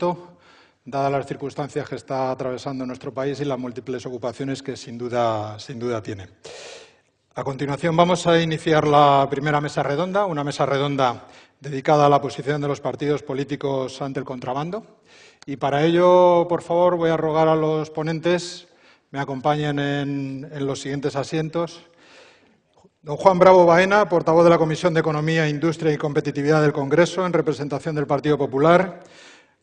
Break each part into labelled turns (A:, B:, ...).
A: reto, dadas las circunstancias que está atravesando nuestro país y las múltiples ocupaciones que sin duda tiene. A continuación vamos a iniciar la primera mesa redonda, una mesa redonda dedicada a la posición de los partidos políticos ante el contrabando. Y para ello, por favor, voy a rogar a los ponentes me acompañen en los siguientes asientos. Don Juan Bravo Baena, portavoz de la Comisión de Economía, Industria y Competitividad del Congreso, en representación del Partido Popular.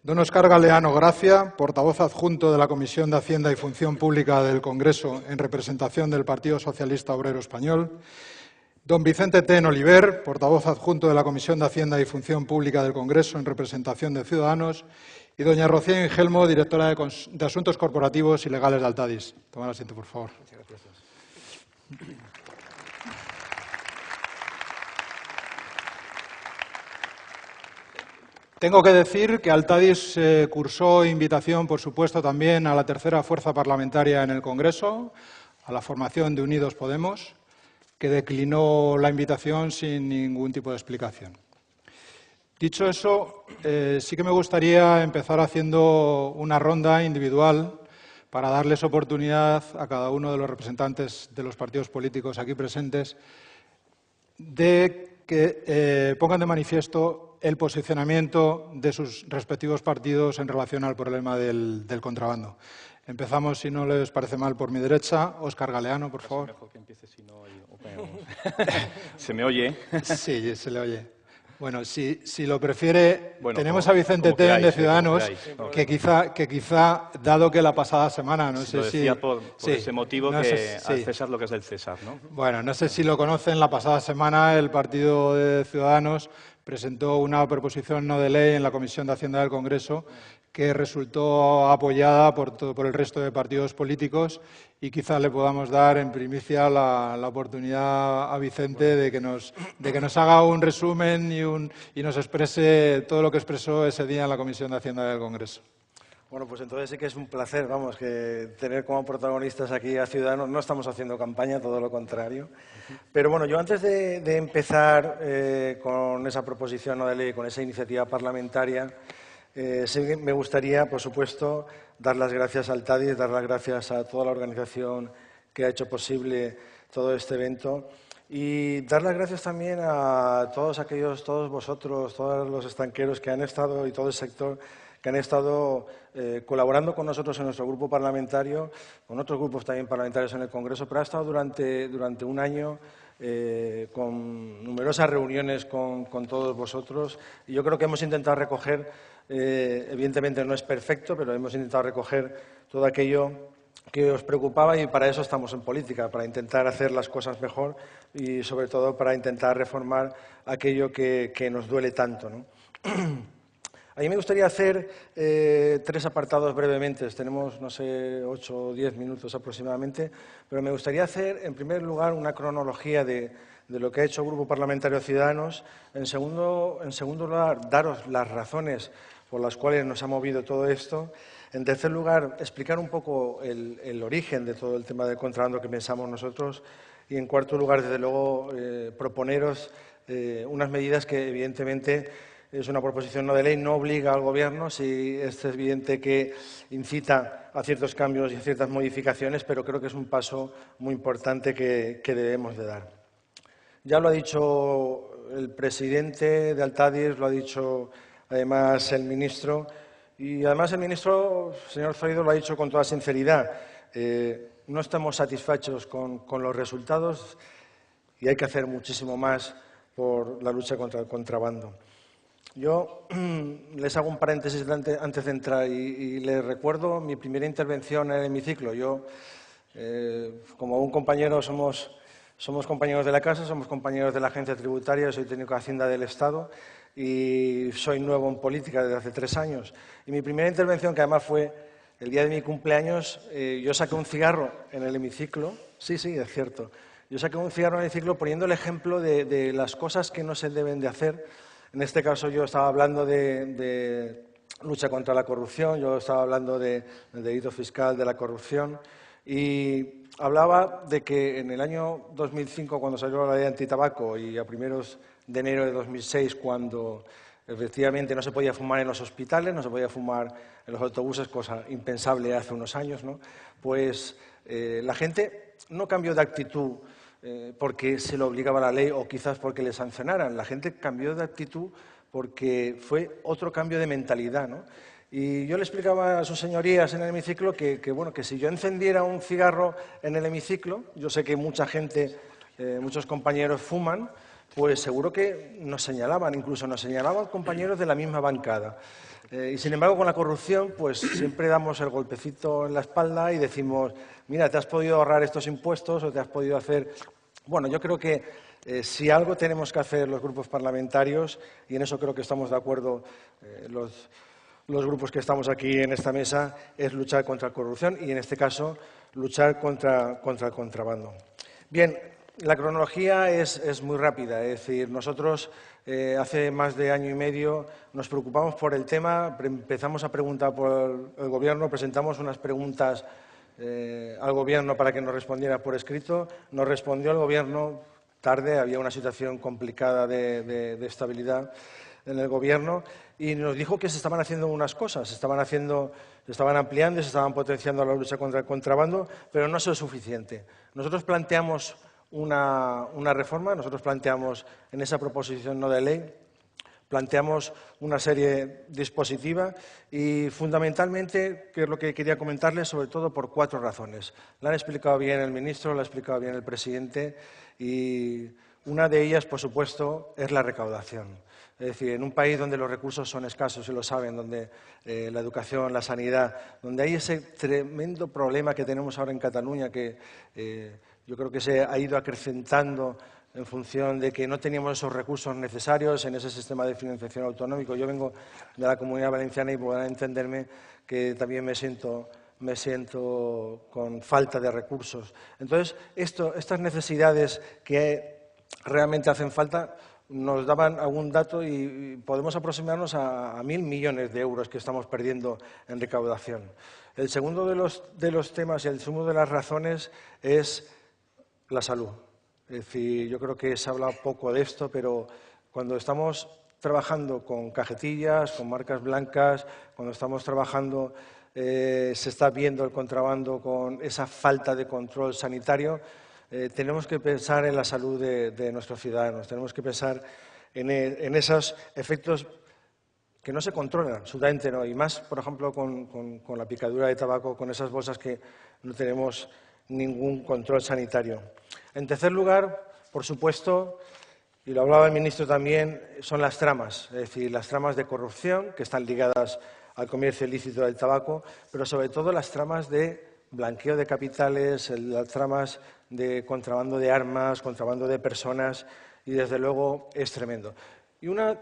A: Don Óscar Galeano Gracia, portavoz adjunto de la Comisión de Hacienda y Función Pública del Congreso, en representación del Partido Socialista Obrero Español. Don Vicente Ten Oliver, portavoz adjunto de la Comisión de Hacienda y Función Pública del Congreso, en representación de Ciudadanos. Y doña Rocío Ingelmo, directora de Asuntos Corporativos y Legales de Altadis. Tomad asiento, por favor. Muchas gracias. Tengo que decir que Altadis cursó invitación, por supuesto, también a la tercera fuerza parlamentaria en el Congreso, a la formación de Unidos Podemos, que declinó la invitación sin ningún tipo de explicación. Dicho eso, sí que me gustaría empezar haciendo una ronda individual para darles oportunidad a cada uno de los representantes de los partidos políticos aquí presentes de que pongan de manifiesto el posicionamiento de sus respectivos partidos en relación al problema del contrabando. Empezamos, si no les parece mal, por mi derecha. Óscar Galeano, por favor.
B: Mejor que empiece si no ¿Se me oye?
A: Sí, se le oye. Bueno, si lo prefiere,
B: bueno,
A: tenemos a Vicente Ten de Ciudadanos, que quizá, dado que la pasada semana, no sé si...
B: por ese motivo no que al César lo que es del César, ¿no?
A: Bueno, no sé si lo conocen, la pasada semana el Partido de Ciudadanos presentó una proposición no de ley en la Comisión de Hacienda del Congreso que resultó apoyada por el resto de partidos políticos y quizá le podamos dar en primicia la oportunidad a Vicente de que nos haga un resumen y nos exprese todo lo que expresó ese día en la Comisión de Hacienda del Congreso.
C: Bueno, pues entonces sí que es un placer, que tener como protagonistas aquí a Ciudadanos. No estamos haciendo campaña, todo lo contrario. Pero bueno, yo antes de empezar con esa proposición no de ley, con esa iniciativa parlamentaria, sí me gustaría, por supuesto, dar las gracias al Altadis, dar las gracias a toda la organización que ha hecho posible todo este evento y dar las gracias también a todos vosotros, todos los estanqueros que han estado y todo el sector que han estado colaborando con nosotros en nuestro grupo parlamentario, con otros grupos también parlamentarios en el Congreso, pero ha estado durante un año con numerosas reuniones con todos vosotros y yo creo que hemos intentado recoger, evidentemente no es perfecto, pero hemos intentado recoger todo aquello que os preocupaba y para eso estamos en política, para intentar hacer las cosas mejor y sobre todo para intentar reformar aquello que nos duele tanto, ¿no? A mí me gustaría hacer 3 apartados brevemente. Tenemos, no sé, 8 o 10 minutos aproximadamente, pero me gustaría hacer, en primer lugar, una cronología de lo que ha hecho el Grupo Parlamentario Ciudadanos. En segundo lugar, daros las razones por las cuales nos ha movido todo esto. En tercer lugar, explicar un poco el origen de todo el tema del contrabando que pensamos nosotros. Y en cuarto lugar, desde luego, proponeros unas medidas que, evidentemente, es una proposición no de ley, no obliga al Gobierno, sí es evidente que incita a ciertos cambios y a ciertas modificaciones, pero creo que es un paso muy importante que debemos de dar. Ya lo ha dicho el presidente de Altadis, lo ha dicho además el ministro, y además el ministro, señor Zoido, lo ha dicho con toda sinceridad. No estamos satisfechos con los resultados y hay que hacer muchísimo más por la lucha contra el contrabando. Yo les hago un paréntesis antes de entrar y les recuerdo mi primera intervención en el hemiciclo. Yo, como un compañero, somos compañeros de la casa, somos compañeros de la agencia tributaria, soy técnico de Hacienda del Estado y soy nuevo en política desde hace 3 años. Y mi primera intervención, que además fue el día de mi cumpleaños, yo saqué un cigarro en el hemiciclo. Sí, es cierto. Yo saqué un cigarro en el hemiciclo poniendo el ejemplo de las cosas que no se deben de hacer. En este caso yo estaba hablando de lucha contra la corrupción, yo estaba hablando del delito fiscal, de la corrupción y hablaba de que en el año 2005, cuando salió la ley antitabaco y a primeros de enero de 2006, cuando Efectivamente, no se podía fumar en los hospitales, no se podía fumar en los autobuses, cosa impensable hace unos años, ¿no? Pues la gente no cambió de actitud porque se lo obligaba la ley o quizás porque le sancionaran. La gente cambió de actitud porque fue otro cambio de mentalidad, ¿no? Y yo le explicaba a sus señorías en el hemiciclo que si yo encendiera un cigarro en el hemiciclo, yo sé que mucha gente, muchos compañeros fuman, pues seguro que nos señalaban, incluso nos señalaban compañeros de la misma bancada. Y sin embargo, con la corrupción, pues siempre damos el golpecito en la espalda y decimos, mira, te has podido ahorrar estos impuestos o te has podido hacer... Bueno, yo creo que si algo tenemos que hacer los grupos parlamentarios, y en eso creo que estamos de acuerdo los grupos que estamos aquí en esta mesa, es luchar contra la corrupción y, en este caso, luchar contra el contrabando. Bien, la cronología es muy rápida, es decir, nosotros hace más de año y medio nos preocupamos por el tema, empezamos a preguntar por el Gobierno, presentamos unas preguntas al Gobierno para que nos respondiera por escrito, nos respondió el Gobierno tarde, había una situación complicada de estabilidad en el Gobierno y nos dijo que se estaban haciendo unas cosas, se estaban ampliando y se estaban potenciando la lucha contra el contrabando, pero no es suficiente. Nosotros planteamos una reforma, nosotros planteamos en esa proposición no de ley, planteamos una serie dispositiva y fundamentalmente, que es lo que quería comentarles, sobre todo por 4 razones. La han explicado bien el ministro, la ha explicado bien el presidente y una de ellas, por supuesto, es la recaudación. Es decir, en un país donde los recursos son escasos, y lo saben, donde la educación, la sanidad, donde hay ese tremendo problema que tenemos ahora en Cataluña, que yo creo que se ha ido acrecentando en función de que no teníamos esos recursos necesarios en ese sistema de financiación autonómico. Yo vengo de la Comunidad Valenciana y podrán entenderme que también me siento con falta de recursos. Entonces, estas necesidades que realmente hacen falta nos daban algún dato y podemos aproximarnos a 1.000 millones de euros que estamos perdiendo en recaudación. El segundo de los temas y el segundo de las razones es la salud. Es decir, yo creo que se habla poco de esto, pero cuando estamos trabajando con cajetillas, con marcas blancas, cuando estamos trabajando, se está viendo el contrabando con esa falta de control sanitario, tenemos que pensar en la salud de nuestros ciudadanos, tenemos que pensar en esos efectos que no se controlan, absolutamente no, y más, por ejemplo, con la picadura de tabaco, con esas bolsas que no tenemos ningún control sanitario. En tercer lugar, por supuesto, y lo hablaba el ministro también, son las tramas, es decir, las tramas de corrupción que están ligadas al comercio ilícito del tabaco, pero sobre todo las tramas de blanqueo de capitales, las tramas de contrabando de armas, contrabando de personas, y desde luego es tremendo. Y una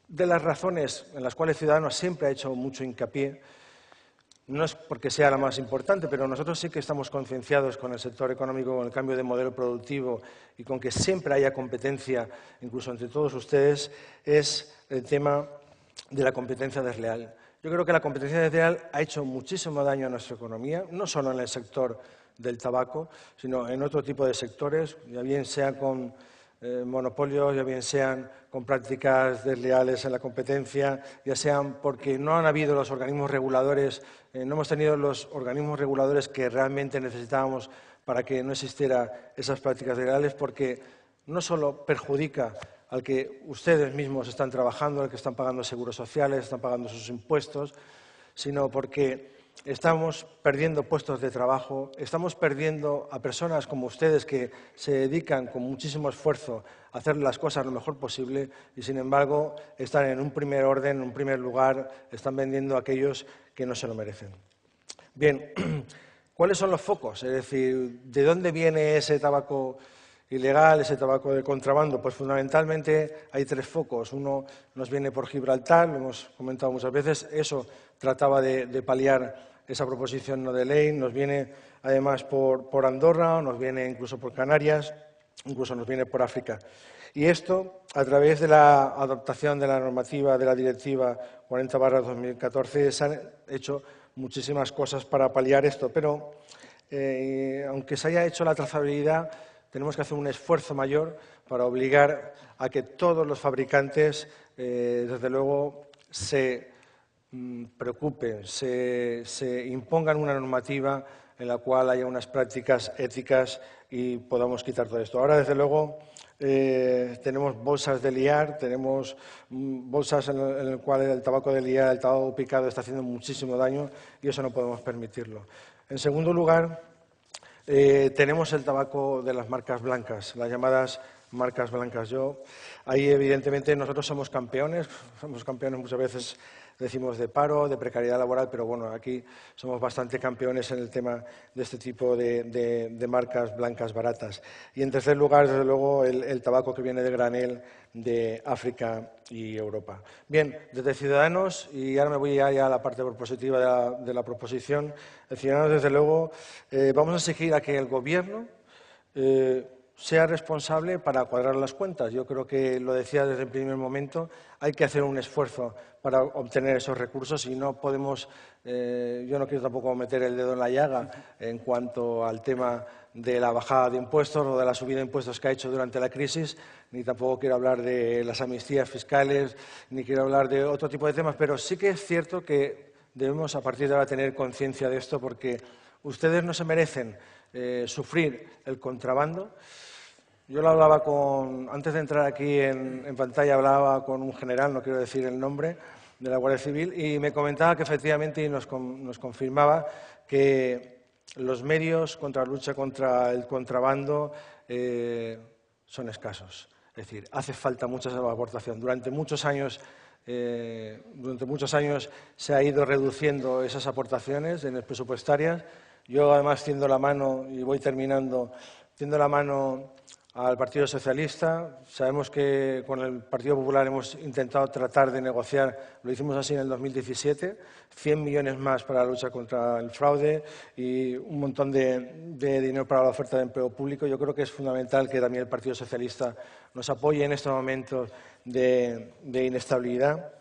C: de las razones en las cuales Ciudadanos siempre ha hecho mucho hincapié, no es porque sea la más importante, pero nosotros sí que estamos concienciados con el sector económico, con el cambio de modelo productivo y con que siempre haya competencia, incluso entre todos ustedes, es el tema de la competencia desleal. Yo creo que la competencia desleal ha hecho muchísimo daño a nuestra economía, no solo en el sector del tabaco, sino en otro tipo de sectores, ya bien sea con monopolios, ya bien sean con prácticas desleales en la competencia, ya sean porque no han habido los organismos reguladores, no hemos tenido los organismos reguladores que realmente necesitábamos para que no existieran esas prácticas desleales, porque no solo perjudica al que ustedes mismos están trabajando, al que están pagando seguros sociales, están pagando sus impuestos, sino porque estamos perdiendo puestos de trabajo, estamos perdiendo a personas como ustedes que se dedican con muchísimo esfuerzo a hacer las cosas lo mejor posible y, sin embargo, están en un primer orden, en un primer lugar, están vendiendo a aquellos que no se lo merecen. Bien, ¿cuáles son los focos? Es decir, ¿de dónde viene ese tabaco ilegal, ese tabaco de contrabando? Pues fundamentalmente hay 3 focos. Uno nos viene por Gibraltar, lo hemos comentado muchas veces, eso trataba de paliar esa proposición no de ley, nos viene además por Andorra, nos viene incluso por Canarias, incluso nos viene por África. Y esto, a través de la adaptación de la normativa de la Directiva 40/2014, se han hecho muchísimas cosas para paliar esto, pero aunque se haya hecho la trazabilidad, tenemos que hacer un esfuerzo mayor para obligar a que todos los fabricantes desde luego, se preocupen, se impongan una normativa en la cual haya unas prácticas éticas y podamos quitar todo esto. Ahora, desde luego, tenemos bolsas de liar, tenemos bolsas en las cuales el tabaco de liar, el tabaco picado está haciendo muchísimo daño y eso no podemos permitirlo. En segundo lugar, tenemos el tabaco de las marcas blancas, las llamadas marcas blancas. Ahí evidentemente nosotros somos campeones muchas veces decimos de paro, de precariedad laboral, pero bueno, aquí somos bastante campeones en el tema de este tipo de marcas blancas baratas. Y en tercer lugar, desde luego, el tabaco que viene de granel de África y Europa. Bien, desde Ciudadanos, y ahora me voy ya a la parte propositiva de la proposición, de Ciudadanos, desde luego, vamos a exigir a que el Gobierno sea responsable para cuadrar las cuentas. Yo creo que, lo decía desde el primer momento, hay que hacer un esfuerzo para obtener esos recursos y no podemos, yo no quiero tampoco meter el dedo en la llaga en cuanto al tema de la bajada de impuestos o de la subida de impuestos que ha hecho durante la crisis, ni tampoco quiero hablar de las amnistías fiscales, ni quiero hablar de otro tipo de temas, pero sí que es cierto que debemos a partir de ahora tener conciencia de esto porque ustedes no se merecen sufrir el contrabando. Yo lo hablaba antes de entrar aquí en pantalla, hablaba con un general, no quiero decir el nombre, de la Guardia Civil, y me comentaba que efectivamente y nos confirmaba que los medios contra la lucha contra el contrabando son escasos. Es decir, hace falta mucha aportación. Durante muchos años se ha ido reduciendo esas aportaciones presupuestarias. Yo, además, tiendo la mano, y voy terminando, tiendo la mano al Partido Socialista. Sabemos que con el Partido Popular hemos intentado tratar de negociar, lo hicimos así en el 2017, 100 millones más para la lucha contra el fraude y un montón de dinero para la oferta de empleo público. Yo creo que es fundamental que también el Partido Socialista nos apoye en estos momentos de inestabilidad.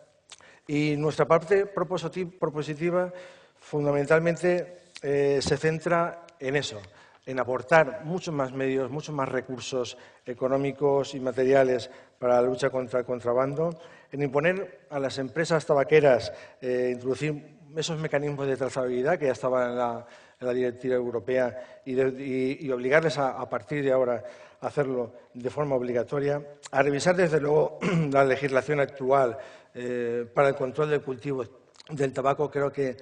C: Y nuestra parte propositiva fundamentalmente se centra en eso, en aportar muchos más medios, muchos más recursos económicos y materiales para la lucha contra el contrabando, en imponer a las empresas tabaqueras, introducir esos mecanismos de trazabilidad que ya estaban en la directiva europea y obligarles a partir de ahora a hacerlo de forma obligatoria, a revisar desde luego la legislación actual para el control del cultivo del tabaco. Creo que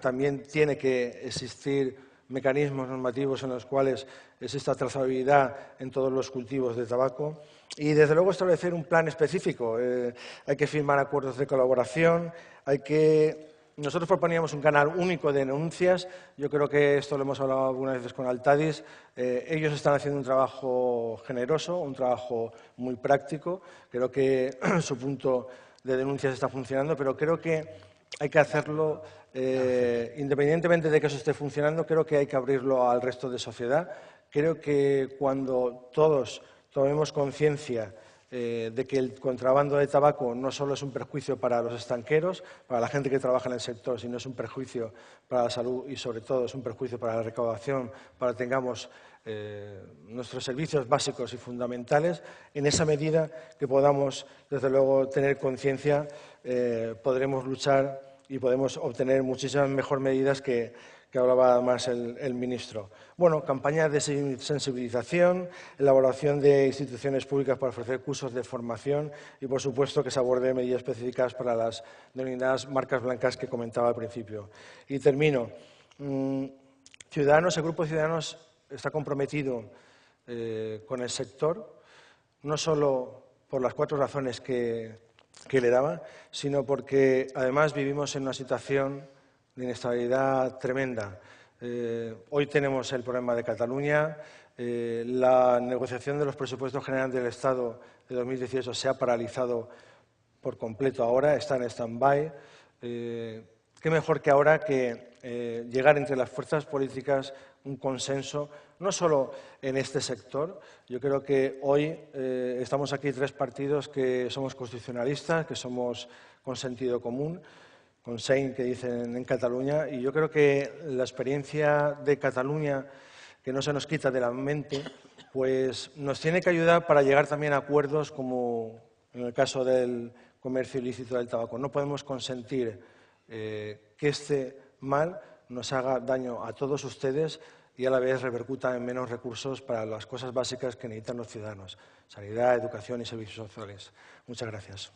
C: también tiene que existir mecanismos normativos en los cuales exista trazabilidad en todos los cultivos de tabaco y, desde luego, establecer un plan específico. Hay que firmar acuerdos de colaboración, Nosotros proponíamos un canal único de denuncias. Yo creo que esto lo hemos hablado algunas veces con Altadis. Ellos están haciendo un trabajo generoso, un trabajo muy práctico. Creo que su punto de denuncias está funcionando, pero creo que hay que hacerlo, independientemente de que eso esté funcionando, creo que hay que abrirlo al resto de sociedad. Creo que cuando todos tomemos conciencia de que el contrabando de tabaco no solo es un perjuicio para los estanqueros, para la gente que trabaja en el sector, sino es un perjuicio para la salud y, sobre todo, es un perjuicio para la recaudación, para que tengamos nuestros servicios básicos y fundamentales. En esa medida que podamos, desde luego, tener conciencia, podremos luchar y podemos obtener muchísimas mejores medidas que hablaba más el ministro. Bueno, campañas de sensibilización, elaboración de instituciones públicas para ofrecer cursos de formación y, por supuesto, que se aborde medidas específicas para las denominadas marcas blancas que comentaba al principio. Y termino. Ciudadanos, el Grupo Ciudadanos está comprometido con el sector, no solo por las 4 razones que le daba, sino porque, además, vivimos en una situación de inestabilidad tremenda. Hoy tenemos el problema de Cataluña. La negociación de los presupuestos generales del Estado de 2018 se ha paralizado por completo ahora, está en stand-by. Qué mejor que ahora que llegar entre las fuerzas políticas un consenso, no solo en este sector. Yo creo que hoy estamos aquí 3 partidos que somos constitucionalistas, que somos con sentido común, con Sein, que dicen en Cataluña, y yo creo que la experiencia de Cataluña, que no se nos quita de la mente, pues nos tiene que ayudar para llegar también a acuerdos como en el caso del comercio ilícito del tabaco. No podemos consentir que este mal nos haga daño a todos ustedes y a la vez repercuta en menos recursos para las cosas básicas que necesitan los ciudadanos: sanidad, educación y servicios sociales. Muchas gracias.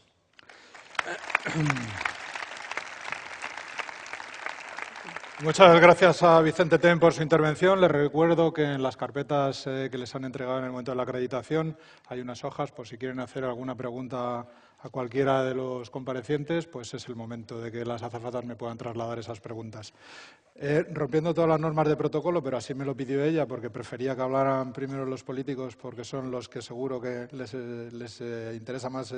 A: Muchas gracias a Vicente Ten por su intervención. Les recuerdo que en las carpetas que les han entregado en el momento de la acreditación hay unas hojas por si quieren hacer alguna pregunta a cualquiera de los comparecientes, pues es el momento de que las azafatas me puedan trasladar esas preguntas. Rompiendo todas las normas de protocolo, pero así me lo pidió ella, porque prefería que hablaran primero los políticos, porque son los que seguro que les interesa más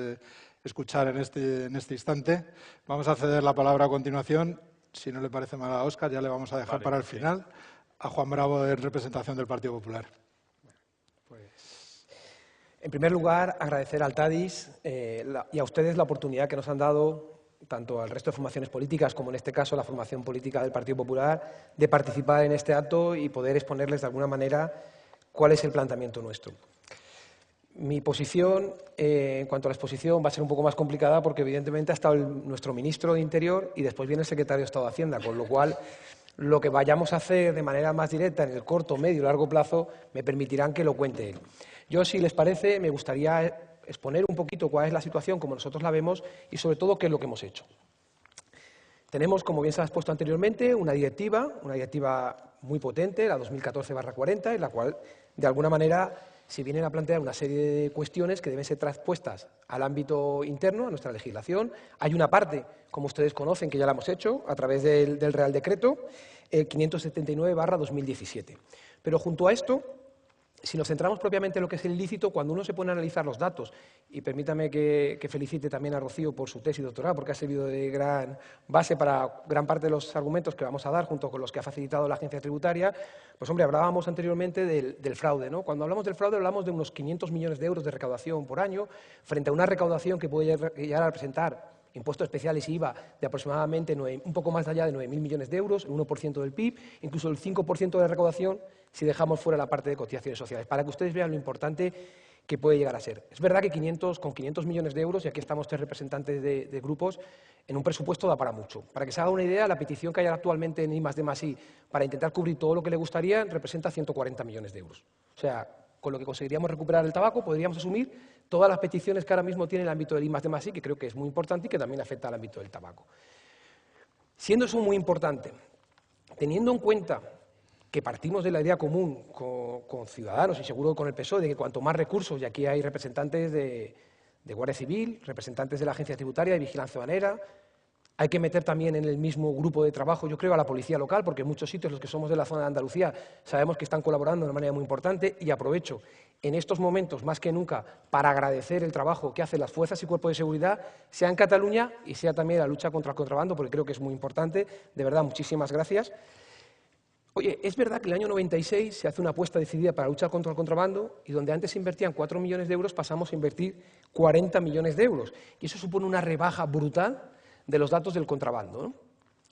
A: escuchar en este instante. Vamos a ceder la palabra a continuación. Si no le parece mal a Óscar, ya le vamos a dejar para el final a Juan Bravo, en representación del Partido Popular.
D: Pues, en primer lugar, agradecer al TADIS y a ustedes la oportunidad que nos han dado, tanto al resto de formaciones políticas como en este caso la formación política del Partido Popular, de participar en este acto y poder exponerles de alguna manera cuál es el planteamiento nuestro. Mi posición en cuanto a la exposición va a ser un poco más complicada porque evidentemente ha estado nuestro ministro de Interior y después viene el secretario de Estado de Hacienda, con lo cual lo que vayamos a hacer de manera más directa en el corto, medio y largo plazo me permitirán que lo cuente él. Yo, si les parece, me gustaría exponer un poquito cuál es la situación como nosotros la vemos y sobre todo qué es lo que hemos hecho. Tenemos, como bien se ha expuesto anteriormente, una directiva muy potente, la 2014/40, en la cual, de alguna manera, se vienen a plantear una serie de cuestiones que deben ser traspuestas al ámbito interno, a nuestra legislación. Hay una parte, como ustedes conocen, que ya la hemos hecho a través del Real Decreto 579/2017. Pero junto a esto, si nos centramos propiamente en lo que es el ilícito, cuando uno se pone a analizar los datos, y permítame que felicite también a Rocío por su tesis doctoral, porque ha servido de gran base para gran parte de los argumentos que vamos a dar, junto con los que ha facilitado la agencia tributaria, pues hombre, hablábamos anteriormente del fraude, ¿no? Cuando hablamos del fraude hablamos de unos 500 millones de euros de recaudación por año, frente a una recaudación que puede llegar a representar impuestos especiales y IVA de aproximadamente un poco más allá de 9.000 millones de euros, el 1% del PIB, incluso el 5% de la recaudación si dejamos fuera la parte de cotizaciones sociales, para que ustedes vean lo importante que puede llegar a ser. Es verdad que con 500 millones de euros, y aquí estamos tres representantes de grupos, en un presupuesto da para mucho. Para que se haga una idea, la petición que hay actualmente en I+D+I para intentar cubrir todo lo que le gustaría representa 140 millones de euros. O sea, con lo que conseguiríamos recuperar el tabaco, podríamos asumir todas las peticiones que ahora mismo tiene el ámbito del I+D+I, que creo que es muy importante y que también afecta al ámbito del tabaco. Siendo eso muy importante, teniendo en cuenta que partimos de la idea común con Ciudadanos y seguro con el PSOE, de que cuanto más recursos, y aquí hay representantes de Guardia Civil, representantes de la Agencia Tributaria, de Vigilancia Aduanera, hay que meter también en el mismo grupo de trabajo, yo creo, a la policía local, porque en muchos sitios, los que somos de la zona de Andalucía, sabemos que están colaborando de una manera muy importante, y aprovecho en estos momentos, más que nunca, para agradecer el trabajo que hacen las fuerzas y cuerpos de seguridad, sea en Cataluña y sea también la lucha contra el contrabando, porque creo que es muy importante. De verdad, muchísimas gracias. Oye, es verdad que en el año 96 se hace una apuesta decidida para luchar contra el contrabando y donde antes se invertían 4 millones de euros pasamos a invertir 40 millones de euros. Y eso supone una rebaja brutal de los datos del contrabando, ¿no?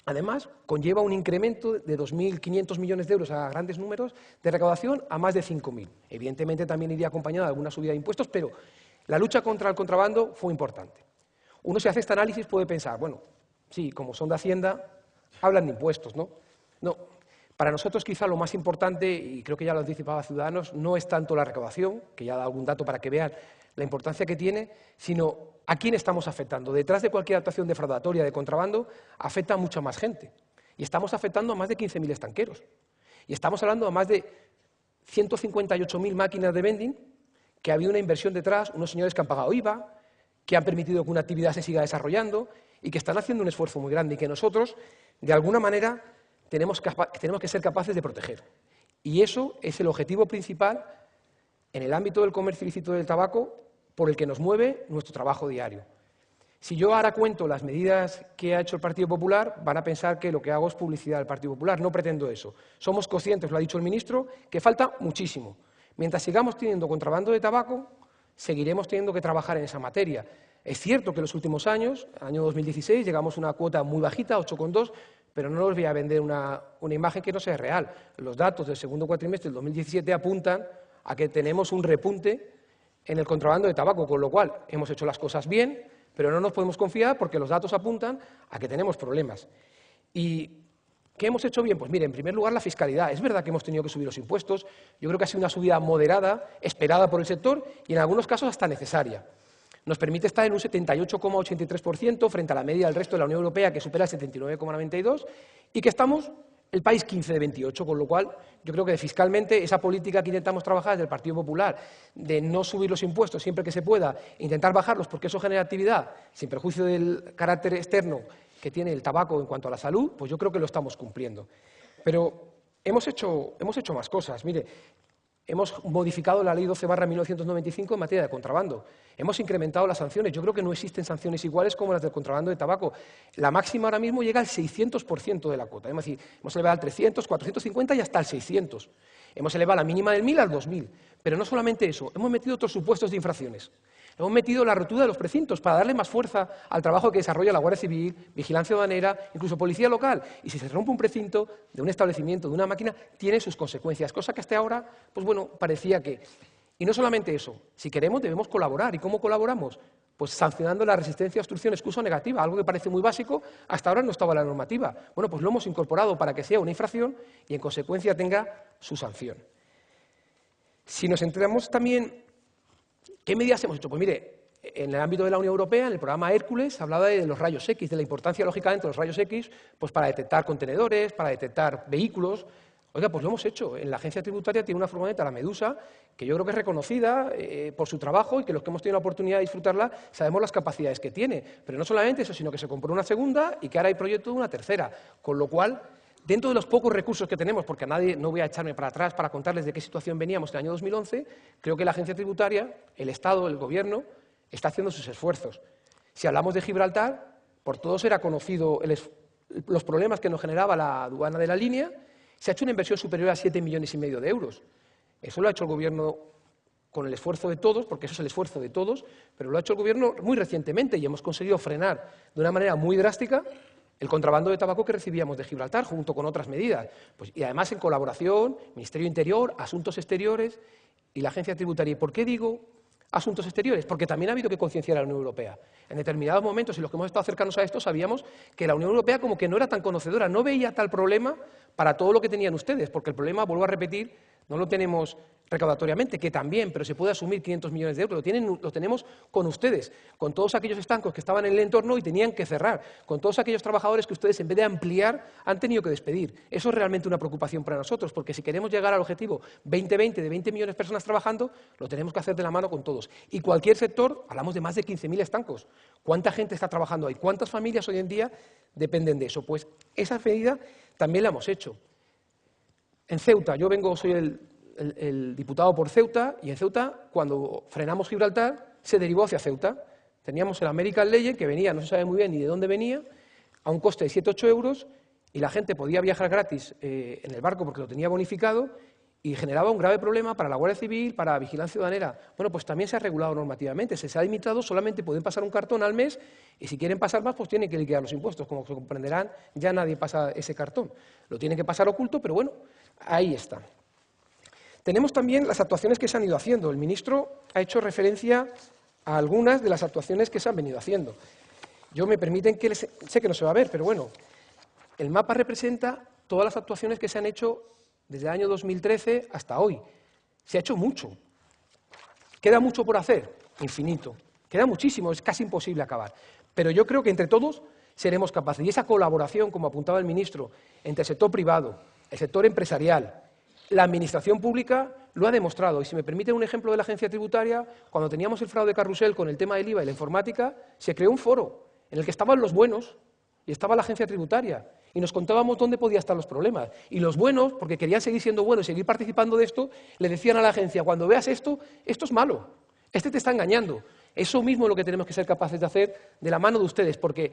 D: Además, conlleva un incremento de 2.500 millones de euros a grandes números de recaudación a más de 5.000. Evidentemente también iría acompañada de alguna subida de impuestos, pero la lucha contra el contrabando fue importante. Uno, si hace este análisis, puede pensar, bueno, sí, como son de Hacienda, hablan de impuestos, ¿no? No. Para nosotros quizá lo más importante, y creo que ya lo anticipaba Ciudadanos, no es tanto la recaudación, que ya da algún dato para que vean la importancia que tiene, sino a quién estamos afectando. Detrás de cualquier actuación defraudatoria de contrabando afecta a mucha más gente. Y estamos afectando a más de 15.000 estanqueros. Y estamos hablando de más de 158.000 máquinas de vending, que había una inversión detrás, unos señores que han pagado IVA, que han permitido que una actividad se siga desarrollando y que están haciendo un esfuerzo muy grande y que nosotros, de alguna manera, tenemos que ser capaces de proteger. Y eso es el objetivo principal en el ámbito del comercio ilícito del tabaco por el que nos mueve nuestro trabajo diario. Si yo ahora cuento las medidas que ha hecho el Partido Popular, van a pensar que lo que hago es publicidad del Partido Popular. No pretendo eso. Somos conscientes, lo ha dicho el ministro, que falta muchísimo. Mientras sigamos teniendo contrabando de tabaco, seguiremos teniendo que trabajar en esa materia. Es cierto que en los últimos años, año 2016, llegamos a una cuota muy bajita, 8,2, pero no os voy a vender una imagen que no sea real. Los datos del segundo cuatrimestre del 2017 apuntan a que tenemos un repunte en el contrabando de tabaco, con lo cual hemos hecho las cosas bien, pero no nos podemos confiar porque los datos apuntan a que tenemos problemas. ¿Y qué hemos hecho bien? Pues mire, en primer lugar la fiscalidad. Es verdad que hemos tenido que subir los impuestos, yo creo que ha sido una subida moderada, esperada por el sector y en algunos casos hasta necesaria. Nos permite estar en un 78,83% frente a la media del resto de la Unión Europea, que supera el 79,92%, y que estamos el país 15 de 28, con lo cual yo creo que fiscalmente esa política que intentamos trabajar desde el Partido Popular, de no subir los impuestos siempre que se pueda, intentar bajarlos porque eso genera actividad, sin perjuicio del carácter externo que tiene el tabaco en cuanto a la salud, pues yo creo que lo estamos cumpliendo. Pero hemos hecho más cosas. Mire, hemos modificado la Ley 12/1995 en materia de contrabando. Hemos incrementado las sanciones. Yo creo que no existen sanciones iguales como las del contrabando de tabaco. La máxima ahora mismo llega al 600% de la cuota. Es decir, hemos elevado al 300, 450 y hasta el 600. Hemos elevado la mínima del 1.000 al 2.000. Pero no solamente eso, hemos metido otros supuestos de infracciones. Hemos metido la rotura de los precintos para darle más fuerza al trabajo que desarrolla la Guardia Civil, Vigilancia Aduanera, incluso Policía Local. Y si se rompe un precinto de un establecimiento, de una máquina, tiene sus consecuencias, cosa que hasta ahora, pues bueno, parecía que... Y no solamente eso, si queremos debemos colaborar. ¿Y cómo colaboramos? Pues sancionando la resistencia a obstrucción excusa negativa, algo que parece muy básico, hasta ahora no estaba en la normativa. Bueno, pues lo hemos incorporado para que sea una infracción y en consecuencia tenga su sanción. Si nos centramos también... ¿Qué medidas hemos hecho? Pues mire, en el ámbito de la Unión Europea, en el programa Hércules, se hablaba de los rayos X, de la importancia, lógicamente, de los rayos X pues para detectar contenedores, para detectar vehículos. Oiga, pues lo hemos hecho. En la agencia tributaria tiene una furgoneta, la Medusa, que yo creo que es reconocida por su trabajo y que los que hemos tenido la oportunidad de disfrutarla sabemos las capacidades que tiene. Pero no solamente eso, sino que se compró una segunda y que ahora hay proyecto de una tercera. Con lo cual, dentro de los pocos recursos que tenemos, porque a nadie, no voy a echarme para atrás para contarles de qué situación veníamos en el año 2011, creo que la agencia tributaria, el Estado, el Gobierno, está haciendo sus esfuerzos. Si hablamos de Gibraltar, por todos era conocido los problemas que nos generaba la aduana de la línea. Se ha hecho una inversión superior a 7,5 millones de euros. Eso lo ha hecho el Gobierno con el esfuerzo de todos, porque eso es el esfuerzo de todos, pero lo ha hecho el Gobierno muy recientemente y hemos conseguido frenar de una manera muy drástica el contrabando de tabaco que recibíamos de Gibraltar, junto con otras medidas. Pues, y además en colaboración, Ministerio Interior, Asuntos Exteriores y la Agencia Tributaria. ¿Y por qué digo Asuntos Exteriores? Porque también ha habido que concienciar a la Unión Europea. En determinados momentos, y los que hemos estado cercanos a esto, sabíamos que la Unión Europea como que no era tan conocedora, no veía tal problema para todo lo que tenían ustedes, porque el problema, vuelvo a repetir, no lo tenemos recaudatoriamente, que también, pero se puede asumir 500 millones de euros, lo tenemos con ustedes, con todos aquellos estancos que estaban en el entorno y tenían que cerrar, con todos aquellos trabajadores que ustedes, en vez de ampliar, han tenido que despedir. Eso es realmente una preocupación para nosotros, porque si queremos llegar al objetivo 2020 de 20 millones de personas trabajando, lo tenemos que hacer de la mano con todos. Y cualquier sector, hablamos de más de 15.000 estancos. ¿Cuánta gente está trabajando ahí? ¿Cuántas familias hoy en día dependen de eso? Pues esa medida también la hemos hecho. En Ceuta, soy el diputado por Ceuta, y en Ceuta, cuando frenamos Gibraltar, se derivó hacia Ceuta. Teníamos el American Legend, que venía, no se sabe muy bien ni de dónde venía, a un coste de 7-8 euros, y la gente podía viajar gratis en el barco porque lo tenía bonificado, y generaba un grave problema para la Guardia Civil, para la Vigilancia Aduanera. Bueno, pues también se ha regulado normativamente, se ha limitado, solamente pueden pasar un cartón al mes, y si quieren pasar más, pues tienen que liquidar los impuestos. Como se comprenderán, ya nadie pasa ese cartón. Lo tienen que pasar oculto, pero bueno, ahí está. Tenemos también las actuaciones que se han ido haciendo. El ministro ha hecho referencia a algunas de las actuaciones que se han venido haciendo. Yo me permiten que sé que no se va a ver, pero bueno, el mapa representa todas las actuaciones que se han hecho desde el año 2013 hasta hoy. Se ha hecho mucho. ¿Queda mucho por hacer? Infinito. Queda muchísimo, es casi imposible acabar. Pero yo creo que entre todos seremos capaces. Y esa colaboración, como apuntaba el ministro, entre el sector privado, el sector empresarial, la administración pública, lo ha demostrado. Y si me permiten un ejemplo de la agencia tributaria, cuando teníamos el fraude carrusel con el tema del IVA y la informática, se creó un foro en el que estaban los buenos y estaba la agencia tributaria. Y nos contábamos dónde podían estar los problemas. Y los buenos, porque querían seguir siendo buenos y seguir participando de esto, le decían a la agencia, cuando veas esto, esto es malo, este te está engañando. Eso mismo es lo que tenemos que ser capaces de hacer de la mano de ustedes, porque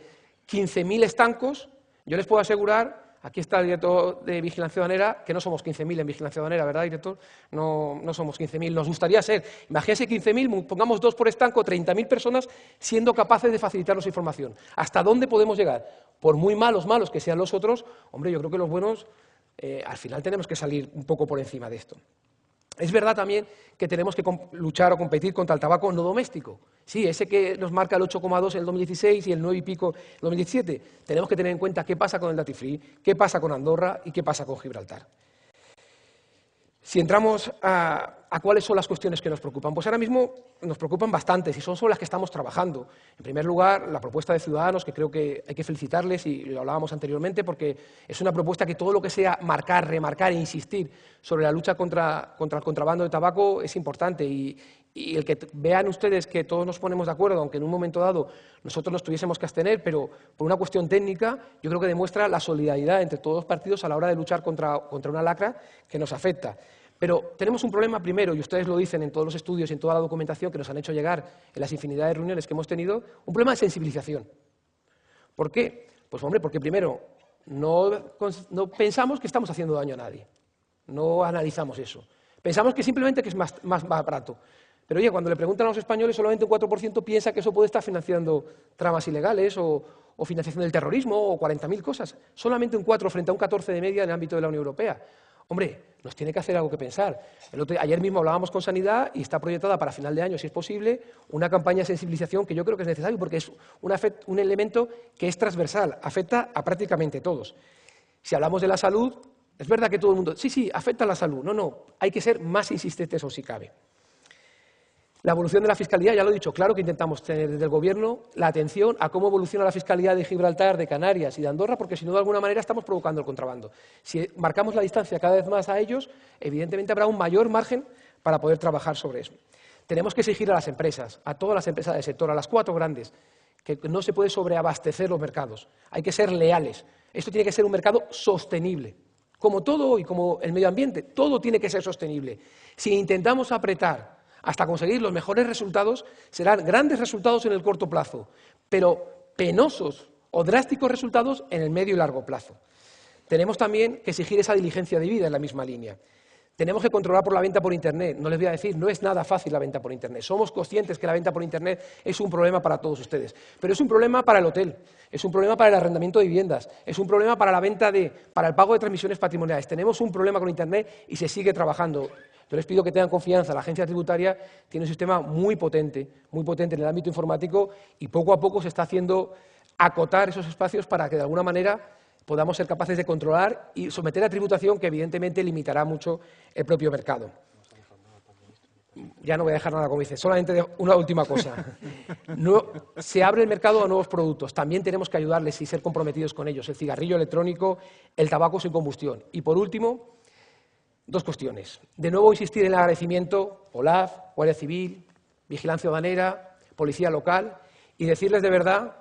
D: 15.000 estancos, yo les puedo asegurar, aquí está el director de Vigilancia Aduanera, que no somos 15.000 en Vigilancia Aduanera, ¿verdad, director? No somos 15.000, nos gustaría ser. Imagínense 15.000, pongamos 2 por estanco, 30.000 personas siendo capaces de facilitarnos información. ¿Hasta dónde podemos llegar? Por muy malos que sean los otros, hombre, yo creo que los buenos, al final tenemos que salir un poco por encima de esto. Es verdad también que tenemos que luchar o competir contra el tabaco no doméstico. Sí, ese que nos marca el 8,2 en el 2016 y el 9 y pico en el 2017. Tenemos que tener en cuenta qué pasa con el duty free, qué pasa con Andorra y qué pasa con Gibraltar. Si entramos a cuáles son las cuestiones que nos preocupan, pues ahora mismo nos preocupan bastantes y son sobre las que estamos trabajando. En primer lugar, la propuesta de Ciudadanos, que creo que hay que felicitarles y lo hablábamos anteriormente, porque es una propuesta que todo lo que sea marcar, remarcar e insistir sobre la lucha contra el contrabando de tabaco es importante y el que vean ustedes que todos nos ponemos de acuerdo, aunque en un momento dado nosotros nos tuviésemos que abstener, pero por una cuestión técnica, yo creo que demuestra la solidaridad entre todos los partidos a la hora de luchar contra una lacra que nos afecta. Pero tenemos un problema primero, y ustedes lo dicen en todos los estudios y en toda la documentación que nos han hecho llegar en las infinidad de reuniones que hemos tenido, un problema de sensibilización. ¿Por qué? Pues hombre, porque primero no pensamos que estamos haciendo daño a nadie, no analizamos eso. Pensamos que simplemente que es más barato. Pero oye, cuando le preguntan a los españoles, solamente un 4% piensa que eso puede estar financiando tramas ilegales o financiación del terrorismo o 40.000 cosas. Solamente un 4 frente a un 14 de media en el ámbito de la Unión Europea. Hombre, nos tiene que hacer algo que pensar. Ayer mismo hablábamos con Sanidad y está proyectada para final de año, si es posible, una campaña de sensibilización que yo creo que es necesario porque es un elemento que es transversal, afecta a prácticamente todos. Si hablamos de la salud, es verdad que todo el mundo, sí, afecta a la salud. No, hay que ser más insistentes o si cabe. La evolución de la Fiscalía, ya lo he dicho, claro que intentamos tener desde el Gobierno la atención a cómo evoluciona la Fiscalía de Gibraltar, de Canarias y de Andorra, porque si no, de alguna manera estamos provocando el contrabando. Si marcamos la distancia cada vez más a ellos, evidentemente habrá un mayor margen para poder trabajar sobre eso. Tenemos que exigir a las empresas, a todas las empresas del sector, a las 4 grandes, que no se puede sobreabastecer los mercados. Hay que ser leales. Esto tiene que ser un mercado sostenible. Como todo hoy, como el medio ambiente, todo tiene que ser sostenible. Si intentamos apretar hasta conseguir los mejores resultados, serán grandes resultados en el corto plazo, pero penosos o drásticos resultados en el medio y largo plazo. Tenemos también que exigir esa diligencia de vida en la misma línea. Tenemos que controlar por la venta por Internet. No les voy a decir, no es nada fácil la venta por Internet. Somos conscientes que la venta por Internet es un problema para todos ustedes, pero es un problema para el hotel, es un problema para el arrendamiento de viviendas, es un problema para la venta para el pago de transmisiones patrimoniales. Tenemos un problema con Internet y se sigue trabajando. Yo les pido que tengan confianza. La agencia tributaria tiene un sistema muy potente en el ámbito informático y poco a poco se está haciendo acotar esos espacios para que de alguna manera podamos ser capaces de controlar y someter a tributación que evidentemente limitará mucho el propio mercado. Ya no voy a dejar nada, como dice, solamente una última cosa. Se abre el mercado a nuevos productos, también tenemos que ayudarles y ser comprometidos con ellos, el cigarrillo electrónico, el tabaco sin combustión. Y por último, 2 cuestiones. De nuevo insistir en el agradecimiento, OLAF, Guardia Civil, Vigilancia Aduanera, Policía Local, y decirles de verdad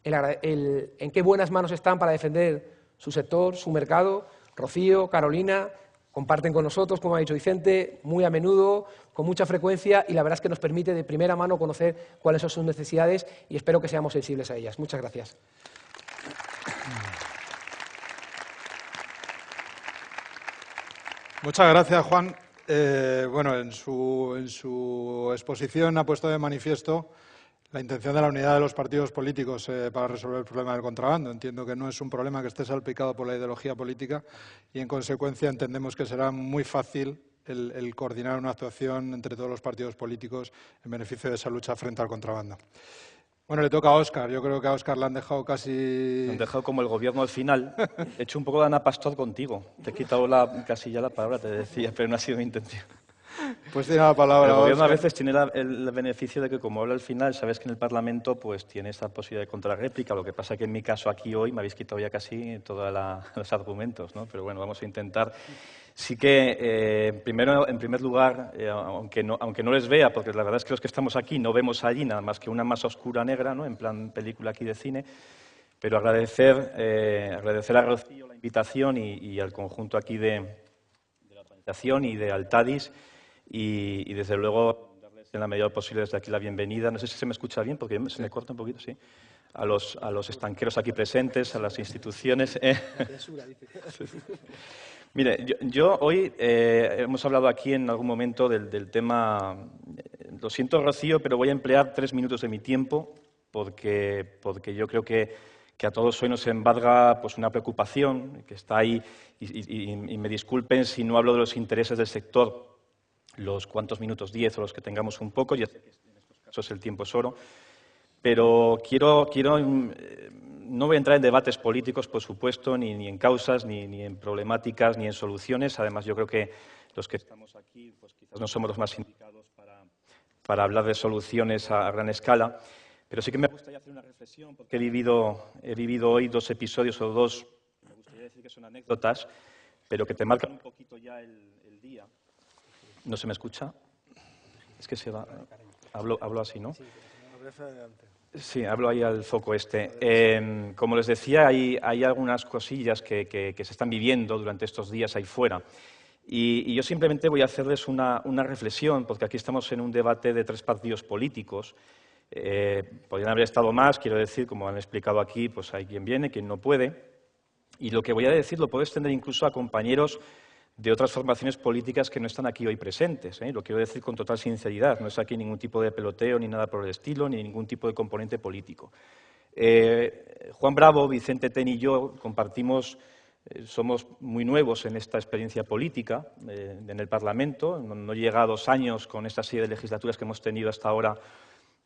D: en qué buenas manos están para defender su sector, su mercado. Rocío, Carolina, comparten con nosotros, como ha dicho Vicente, muy a menudo, con mucha frecuencia, y la verdad es que nos permite de primera mano conocer cuáles son sus necesidades y espero que seamos sensibles a ellas. Muchas gracias.
A: Muchas gracias, Juan. Bueno, en su exposición ha puesto de manifiesto la intención de la unidad de los partidos políticos para resolver el problema del contrabando. Entiendo que no es un problema que esté salpicado por la ideología política y, en consecuencia, entendemos que será muy fácil el coordinar una actuación entre todos los partidos políticos en beneficio de esa lucha frente al contrabando. Bueno, le toca a Óscar. Yo creo que a Óscar le han dejado casi...
B: Me han dejado como el Gobierno al final. He hecho un poco de Ana Pastor contigo. Te he quitado casi ya la palabra, te decía, pero no ha sido mi intención.
A: Pues tiene la palabra.
B: El Gobierno
A: Óscar.
B: a veces tiene el beneficio de que, como habla al final, sabes que en el Parlamento pues tiene esa posibilidad de contrarréplica. Lo que pasa que en mi caso aquí hoy me habéis quitado ya casi todos los argumentos, ¿no? Pero bueno, vamos a intentar. Sí que, en primer lugar, aunque no les vea, porque la verdad es que los que estamos aquí no vemos allí nada más que una masa oscura negra, ¿no? En plan película aquí de cine, pero agradecer a Rocío la invitación y al conjunto aquí de la organización y de Altadis y desde luego darles en la medida posible desde aquí la bienvenida. No sé si se me escucha bien porque se me corta un poquito, sí. A los estanqueros aquí presentes, a las instituciones. Mire, yo hoy hemos hablado aquí en algún momento del tema. Lo siento, Rocío, pero voy a emplear 3 minutos de mi tiempo porque yo creo que a todos hoy nos embarga pues, una preocupación que está ahí y me disculpen si no hablo de los intereses del sector los cuantos minutos, 10 o los que tengamos un poco, ya sé que en estos casos el tiempo es oro, pero no voy a entrar en debates políticos, por supuesto, ni en causas, ni en problemáticas, ni en soluciones. Además, yo creo que los que estamos aquí pues quizás no somos los más indicados para hablar de soluciones a gran escala, pero sí que me gustaría hacer una reflexión, porque he vivido hoy 2 episodios o 2, me gustaría decir que son anécdotas, pero que te marcan un poquito ya el día. ¿No se me escucha? Es que se va. Hablo así, ¿no? Sí, hablo ahí al foco este. Como les decía, hay algunas cosillas que se están viviendo durante estos días ahí fuera. Y yo simplemente voy a hacerles una reflexión, porque aquí estamos en un debate de 3 partidos políticos. Podrían haber estado más, quiero decir, como han explicado aquí, pues hay quien viene, quien no puede. Y lo que voy a decir lo puedo extender incluso a compañeros de otras formaciones políticas que no están aquí hoy presentes. Lo quiero decir con total sinceridad, no es aquí ningún tipo de peloteo ni nada por el estilo, ni ningún tipo de componente político. Juan Bravo, Vicente Ten y yo compartimos, somos muy nuevos en esta experiencia política en el Parlamento, no llega a 2 años con esta serie de legislaturas que hemos tenido hasta ahora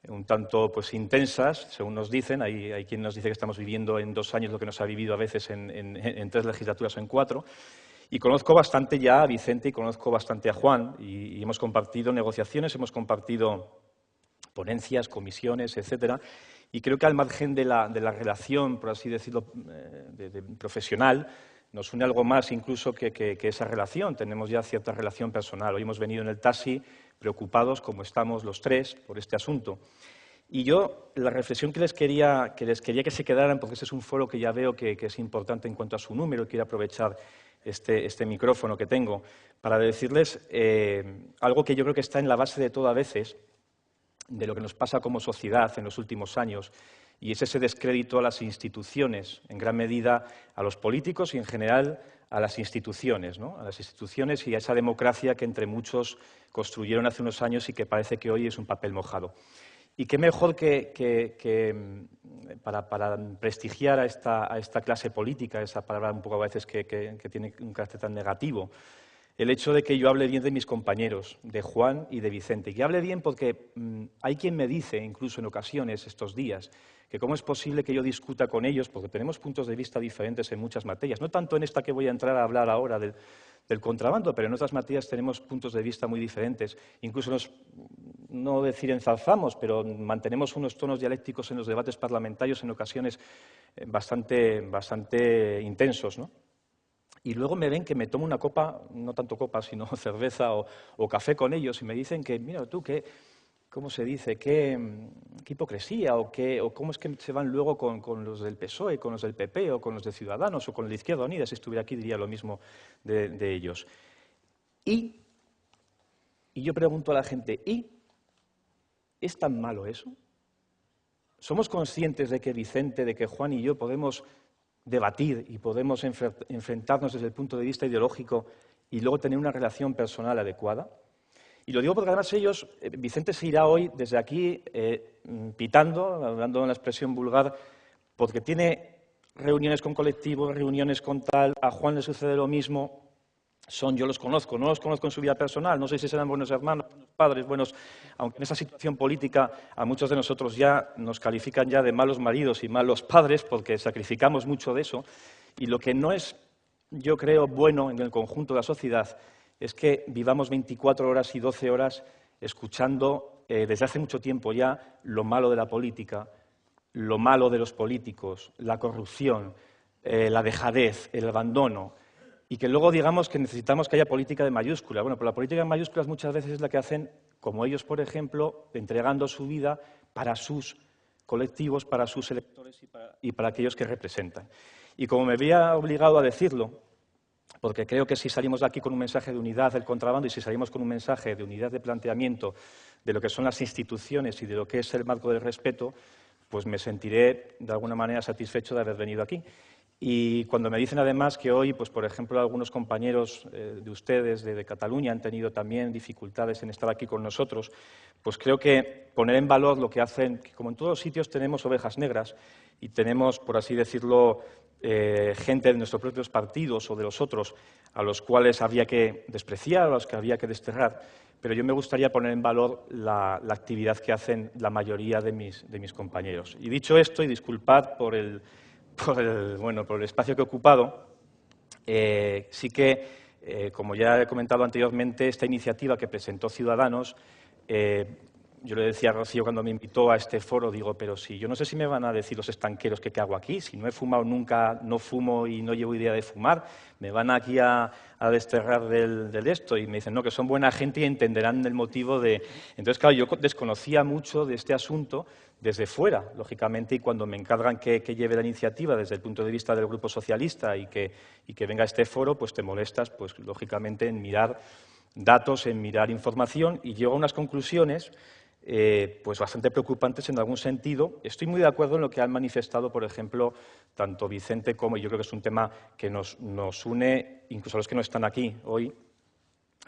B: un tanto pues, intensas, según nos dicen. Hay quien nos dice que estamos viviendo en 2 años lo que nos ha vivido a veces en 3 legislaturas o en 4. Y conozco bastante ya a Vicente y conozco bastante a Juan, y hemos compartido negociaciones, hemos compartido ponencias, comisiones, etcétera. Y creo que al margen de la relación, por así decirlo, profesional, nos une algo más incluso que esa relación. Tenemos ya cierta relación personal. Hoy hemos venido en el taxi preocupados, como estamos los 3, por este asunto. Y yo, la reflexión que les quería que se quedaran, porque este es un foro que ya veo que es importante en cuanto a su número, y quiero aprovechar este micrófono que tengo para decirles algo que yo creo que está en la base de todo a veces, de lo que nos pasa como sociedad en los últimos años, y es ese descrédito a las instituciones, en gran medida a los políticos y en general a las instituciones, ¿no? A las instituciones y a esa democracia que entre muchos construyeron hace unos años y que parece que hoy es un papel mojado. Y qué mejor que para prestigiar a esta clase política, esa palabra un poco a veces que tiene un carácter tan negativo, el hecho de que yo hable bien de mis compañeros, de Juan y de Vicente. Y que hable bien porque hay quien me dice, incluso en ocasiones estos días, que cómo es posible que yo discuta con ellos, porque tenemos puntos de vista diferentes en muchas materias. No tanto en esta que voy a entrar a hablar ahora del contrabando, pero en otras materias tenemos puntos de vista muy diferentes. Incluso no decir ensalzamos, pero mantenemos unos tonos dialécticos en los debates parlamentarios en ocasiones bastante intensos, ¿no? Y luego me ven que me tomo una copa, no tanto copa, sino cerveza o café con ellos, y me dicen que, mira tú, ¿cómo se dice? ¿Qué hipocresía? ¿O cómo es que se van luego con los del PSOE, con los del PP, o con los de Ciudadanos, o con la Izquierda Unida? Si estuviera aquí diría lo mismo de ellos. Y yo pregunto a la gente, ¿y es tan malo eso? ¿Somos conscientes de que Vicente, de que Juan y yo podemos debatir y podemos enfrentarnos desde el punto de vista ideológico y luego tener una relación personal adecuada? Y lo digo porque además ellos, Vicente se irá hoy desde aquí pitando, hablando en la expresión vulgar, porque tiene reuniones con colectivos, reuniones con tal, a Juan le sucede lo mismo. Yo los conozco, no los conozco en su vida personal, no sé si serán buenos hermanos, buenos padres, buenos, aunque en esa situación política a muchos de nosotros ya nos califican ya de malos maridos y malos padres porque sacrificamos mucho de eso, y lo que no es, yo creo, bueno en el conjunto de la sociedad es que vivamos 24 horas y 12 horas escuchando desde hace mucho tiempo ya lo malo de la política, lo malo de los políticos, la corrupción, la dejadez, el abandono, y que luego digamos que necesitamos que haya política de mayúsculas. Bueno, pero la política de mayúsculas muchas veces es la que hacen, como ellos, por ejemplo, entregando su vida para sus colectivos, para sus electores y para aquellos que representan. Y como me había obligado a decirlo, porque creo que si salimos de aquí con un mensaje de unidad del contrabando y si salimos con un mensaje de unidad de planteamiento de lo que son las instituciones y de lo que es el marco del respeto, pues me sentiré de alguna manera satisfecho de haber venido aquí. Y cuando me dicen además que hoy, pues por ejemplo, algunos compañeros de ustedes de Cataluña han tenido también dificultades en estar aquí con nosotros, pues creo que poner en valor lo que hacen, que como en todos los sitios tenemos ovejas negras y tenemos, por así decirlo, gente de nuestros propios partidos o de los otros a los cuales habría que despreciar, a los que habría que desterrar, pero yo me gustaría poner en valor la actividad que hacen la mayoría de mis compañeros. Y dicho esto, y disculpad por el espacio que he ocupado, sí que, como ya he comentado anteriormente, esta iniciativa que presentó Ciudadanos, yo le decía a Rocío cuando me invitó a este foro, digo, pero si yo no sé si me van a decir los estanqueros que qué hago aquí, si no he fumado nunca, no fumo y no llevo idea de fumar, me van aquí a desterrar del esto, y me dicen, no, que son buena gente y entenderán el motivo de... Entonces, claro, yo desconocía mucho de este asunto desde fuera, lógicamente, y cuando me encargan que lleve la iniciativa desde el punto de vista del Grupo Socialista y que venga a este foro, pues te molestas, pues lógicamente, en mirar datos, en mirar información, y llego a unas conclusiones pues bastante preocupantes en algún sentido. Estoy muy de acuerdo en lo que han manifestado, por ejemplo, tanto Vicente como, y yo creo que es un tema que nos une, incluso a los que no están aquí hoy,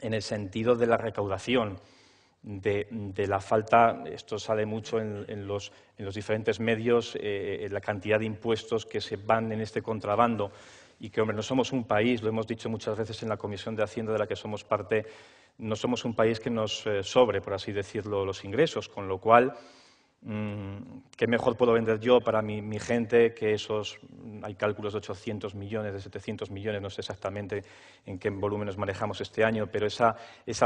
B: en el sentido de la recaudación, de la falta, esto sale mucho en los diferentes medios, la cantidad de impuestos que se van en este contrabando, y que, hombre, no somos un país, lo hemos dicho muchas veces en la Comisión de Hacienda de la que somos parte, no somos un país que nos sobre, por así decirlo, los ingresos, con lo cual, ¿qué mejor puedo vender yo para mi gente que esos, hay cálculos de 800 millones, de 700 millones, no sé exactamente en qué volúmenes manejamos este año, pero esa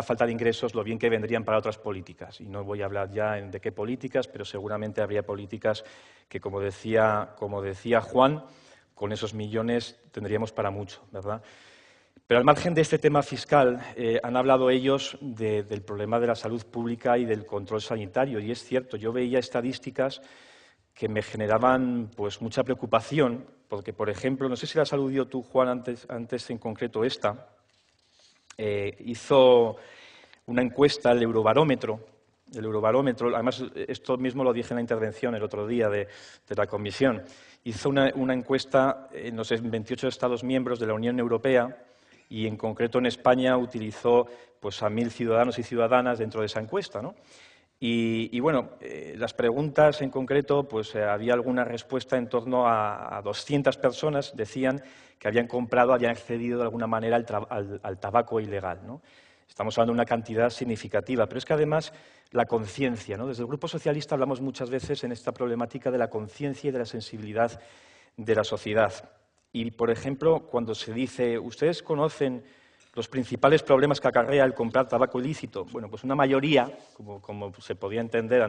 B: falta de ingresos, lo bien que vendrían para otras políticas. Y no voy a hablar ya de qué políticas, pero seguramente habría políticas que, como decía Juan, con esos millones tendríamos para mucho, ¿verdad? Pero al margen de este tema fiscal, han hablado ellos del problema de la salud pública y del control sanitario. Y es cierto, yo veía estadísticas que me generaban pues, mucha preocupación, porque, por ejemplo, no sé si las aludió tú, Juan, antes en concreto esta, hizo una encuesta, el Eurobarómetro, además esto mismo lo dije en la intervención el otro día de la comisión, hizo una encuesta en los 28 Estados miembros de la Unión Europea, y en concreto en España utilizó pues, a 1.000 ciudadanos y ciudadanas dentro de esa encuesta, ¿no? Y bueno, las preguntas en concreto, pues había alguna respuesta en torno a 200 personas, decían que habían comprado, habían accedido de alguna manera al tabaco ilegal, ¿no? Estamos hablando de una cantidad significativa, pero es que además la conciencia, ¿no? Desde el Grupo Socialista hablamos muchas veces en esta problemática de la conciencia y de la sensibilidad de la sociedad. Y, por ejemplo, cuando se dice, ¿ustedes conocen los principales problemas que acarrea el comprar tabaco ilícito? Bueno, pues una mayoría, como se podía entender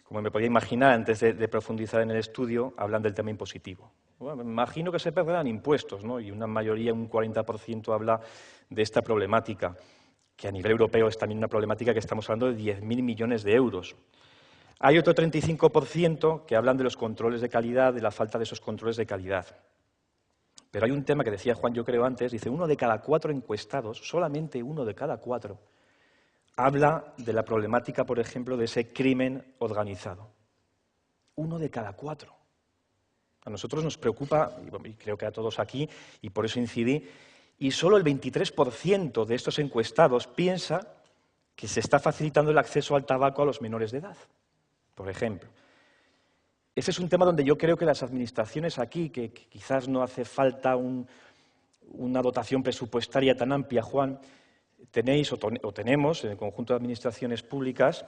B: como me podía imaginar antes de profundizar en el estudio, hablan del tema impositivo. Bueno, me imagino que se perderán impuestos, ¿no? Y una mayoría, un 40%, habla de esta problemática, que a nivel europeo es también una problemática que estamos hablando de 10.000 millones de euros. Hay otro 35% que hablan de los controles de calidad, de la falta de esos controles de calidad. Pero hay un tema que decía Juan, yo creo antes, dice, 1 de cada 4 encuestados, solamente 1 de cada 4, habla de la problemática, por ejemplo, de ese crimen organizado. 1 de cada 4. A nosotros nos preocupa, y creo que a todos aquí, y por eso incidí, y solo el 23% de estos encuestados piensa que se está facilitando el acceso al tabaco a los menores de edad, por ejemplo. Ese es un tema donde yo creo que las administraciones aquí, que quizás no hace falta una dotación presupuestaria tan amplia, Juan, tenéis o tenemos en el conjunto de administraciones públicas,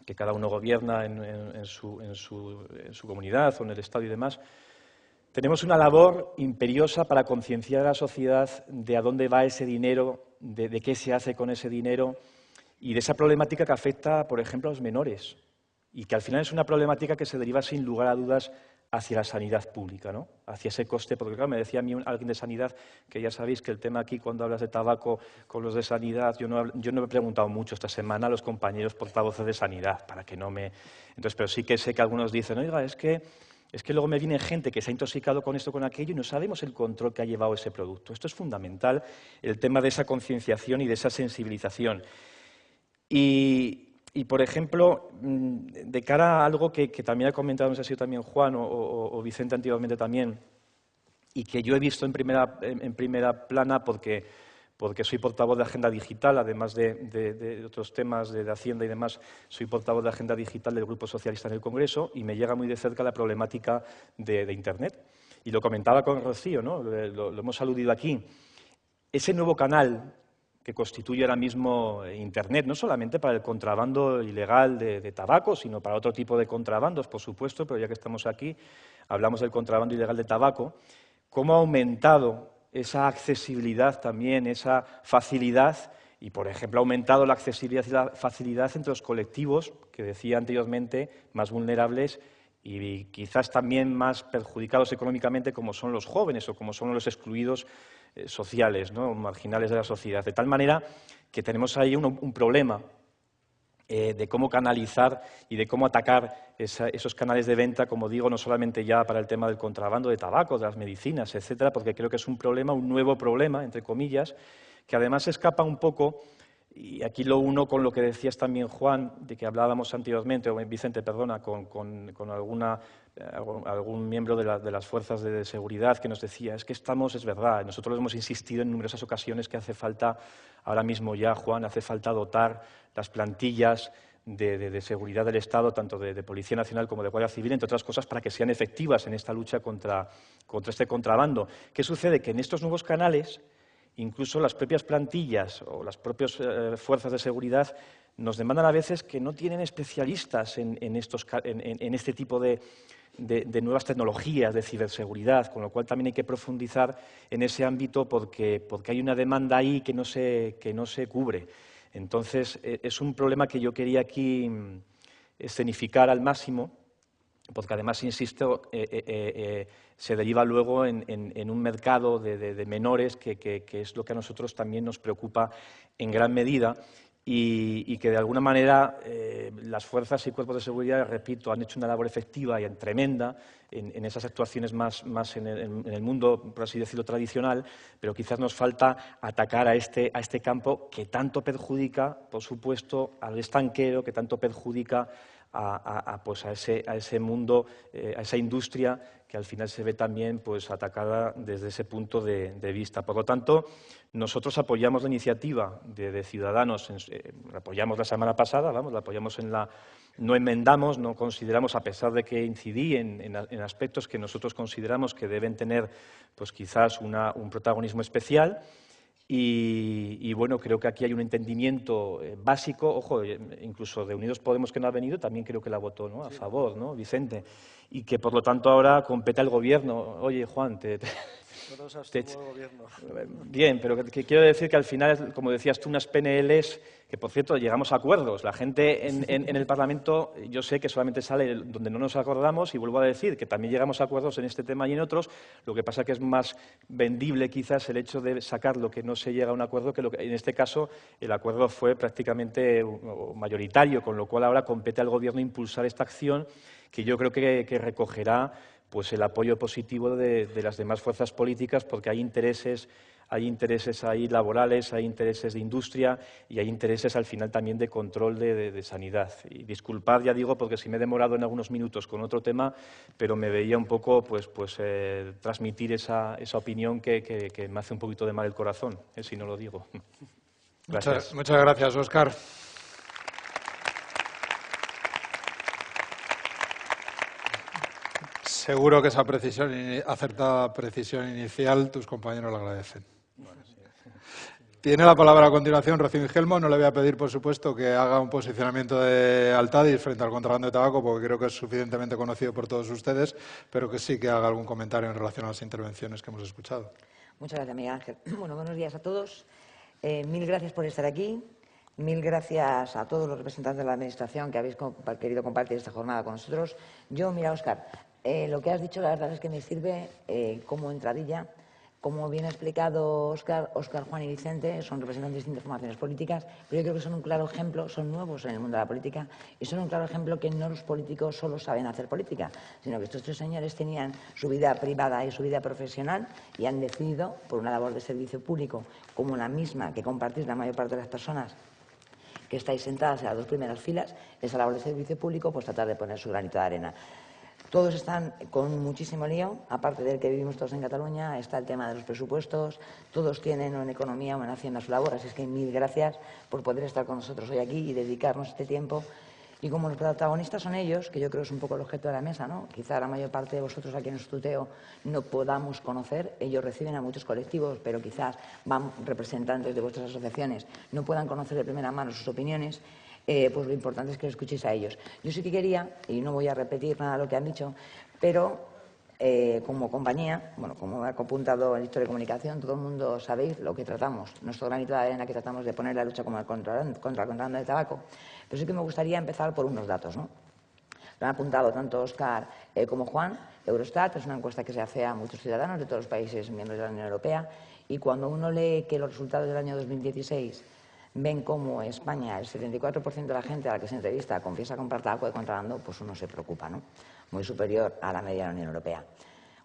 B: que cada uno gobierna en su comunidad o en el Estado y demás, tenemos una labor imperiosa para concienciar a la sociedad de a dónde va ese dinero, de qué se hace con ese dinero y de esa problemática que afecta, por ejemplo, a los menores. Y que al final es una problemática que se deriva sin lugar a dudas hacia la sanidad pública, ¿no? Hacia ese coste, porque claro, me decía a mí alguien de sanidad que ya sabéis que el tema aquí cuando hablas de tabaco con los de sanidad, yo no he preguntado mucho esta semana a los compañeros portavoces de sanidad, para que no me... Entonces, pero sí que sé que algunos dicen, oiga, es que luego me viene gente que se ha intoxicado con esto, con aquello, y no sabemos el control que ha llevado ese producto. Esto es fundamental, el tema de esa concienciación y de esa sensibilización. Y, por ejemplo, de cara a algo que también ha comentado, no sé si también Juan o Vicente anteriormente también, y que yo he visto en primera plana porque soy portavoz de Agenda Digital, además de otros temas de Hacienda y demás, soy portavoz de Agenda Digital del Grupo Socialista en el Congreso y me llega muy de cerca la problemática de Internet. Y lo comentaba con Rocío, ¿no? Lo hemos aludido aquí. Ese nuevo canal que constituye ahora mismo Internet, no solamente para el contrabando ilegal de tabaco, sino para otro tipo de contrabandos, por supuesto, pero ya que estamos aquí, hablamos del contrabando ilegal de tabaco, cómo ha aumentado esa accesibilidad también, esa facilidad, y por ejemplo ha aumentado la accesibilidad y la facilidad entre los colectivos, que decía anteriormente, más vulnerables y quizás también más perjudicados económicamente, como son los jóvenes o como son los excluidos sociales, ¿no? Marginales de la sociedad. De tal manera que tenemos ahí un problema de cómo canalizar y de cómo atacar esos canales de venta, como digo, no solamente ya para el tema del contrabando de tabaco, de las medicinas, etcétera, porque creo que es un problema, un nuevo problema, entre comillas, que además escapa un poco, y aquí lo uno con lo que decías también, Juan, de que hablábamos anteriormente, o Vicente, perdona, con algún miembro de las fuerzas de seguridad que nos decía, es que es verdad, nosotros hemos insistido en numerosas ocasiones que hace falta, ahora mismo ya, Juan, hace falta dotar las plantillas de seguridad del Estado, tanto de Policía Nacional como de Guardia Civil, entre otras cosas, para que sean efectivas en esta lucha contra este contrabando. ¿Qué sucede? Que en estos nuevos canales, incluso las propias plantillas o las propias fuerzas de seguridad nos demandan a veces que no tienen especialistas en este tipo de nuevas tecnologías de ciberseguridad, con lo cual también hay que profundizar en ese ámbito porque hay una demanda ahí que no se cubre. Entonces, es un problema que yo quería aquí escenificar al máximo, porque además, insisto, se deriva luego en un mercado de menores que es lo que a nosotros también nos preocupa en gran medida y que de alguna manera las fuerzas y cuerpos de seguridad, repito, han hecho una labor efectiva y tremenda en esas actuaciones más en el mundo, por así decirlo, tradicional, pero quizás nos falta atacar a este campo que tanto perjudica, por supuesto, al estanquero, que tanto perjudica a ese mundo, a esa industria que al final se ve también pues, atacada desde ese punto de vista. Por lo tanto, nosotros apoyamos la iniciativa de Ciudadanos, la apoyamos la semana pasada, la apoyamos no enmendamos, no consideramos, a pesar de que incidí en aspectos que nosotros consideramos que deben tener pues, quizás un protagonismo especial. Y bueno, creo que aquí hay un entendimiento básico, ojo, incluso de Unidos Podemos, que no ha venido, también creo que la votó, ¿no? A favor, ¿no, Vicente? Y que por lo tanto ahora compete al Gobierno. Oye, Juan, bien, pero que quiero decir que al final, como decías tú, unas PNLs, que por cierto llegamos a acuerdos. La gente en el Parlamento, yo sé que solamente sale donde no nos acordamos, y vuelvo a decir que también llegamos a acuerdos en este tema y en otros. Lo que pasa es que es más vendible quizás el hecho de sacar lo que no se llega a un acuerdo, que en este caso el acuerdo fue prácticamente mayoritario, con lo cual ahora compete al Gobierno impulsar esta acción que yo creo que recogerá pues el apoyo positivo de las demás fuerzas políticas, porque hay intereses ahí laborales, hay intereses de industria y hay intereses al final también de control de sanidad. Y disculpad, ya digo, porque si me he demorado en algunos minutos con otro tema, pero me veía un poco pues transmitir esa opinión que me hace un poquito de mal el corazón, si no lo digo. Gracias.
A: Muchas gracias, Óscar. Seguro que esa acertada precisión inicial tus compañeros la agradecen. Bueno, sí. Tiene la palabra a continuación Rocío Ingelmo. No le voy a pedir, por supuesto, que haga un posicionamiento de Altadis frente al contrabando de tabaco, porque creo que es suficientemente conocido por todos ustedes, pero que sí que haga algún comentario en relación a las intervenciones que hemos escuchado.
E: Muchas gracias, Miguel Ángel. Bueno, buenos días a todos. Mil gracias por estar aquí. Mil gracias a todos los representantes de la Administración que habéis querido compartir esta jornada con nosotros. Mira, Óscar, lo que has dicho, la verdad es que me sirve como entradilla. Como bien ha explicado Óscar, Juan y Vicente son representantes de distintas formaciones políticas, pero yo creo que son un claro ejemplo, son nuevos en el mundo de la política y son un claro ejemplo que no los políticos solo saben hacer política, sino que estos tres señores tenían su vida privada y su vida profesional y han decidido, por una labor de servicio público como la misma que compartís la mayor parte de las personas que estáis sentadas en las dos primeras filas, esa labor de servicio público, pues tratar de poner su granito de arena. Todos están con muchísimo lío, aparte del que vivimos todos en Cataluña, está el tema de los presupuestos, todos tienen en economía o en hacienda su labor, así es que mil gracias por poder estar con nosotros hoy aquí y dedicarnos este tiempo. Y como los protagonistas son ellos, que yo creo que es un poco el objeto de la mesa, ¿no? Quizá la mayor parte de vosotros aquí en nuestro tuteo no podamos conocer, ellos reciben a muchos colectivos, pero quizás van representantes de vuestras asociaciones, no puedan conocer de primera mano sus opiniones, pues lo importante es que lo escuchéis a ellos. Yo sí que quería, y no voy a repetir nada de lo que han dicho, pero como compañía, bueno, como ha apuntado el Instituto de Comunicación, todo el mundo sabéis lo que tratamos, nuestro granito de arena que tratamos de poner la lucha contra el contrabando de tabaco. Pero sí que me gustaría empezar por unos datos, ¿no? Lo han apuntado tanto Óscar como Juan. Eurostat es una encuesta que se hace a muchos ciudadanos de todos los países miembros de la Unión Europea, y cuando uno lee que los resultados del año 2016 ven cómo España, el 74% de la gente a la que se entrevista confiesa comprar tabaco de contrabando, pues uno se preocupa, ¿no? Muy superior a la media de la Unión Europea.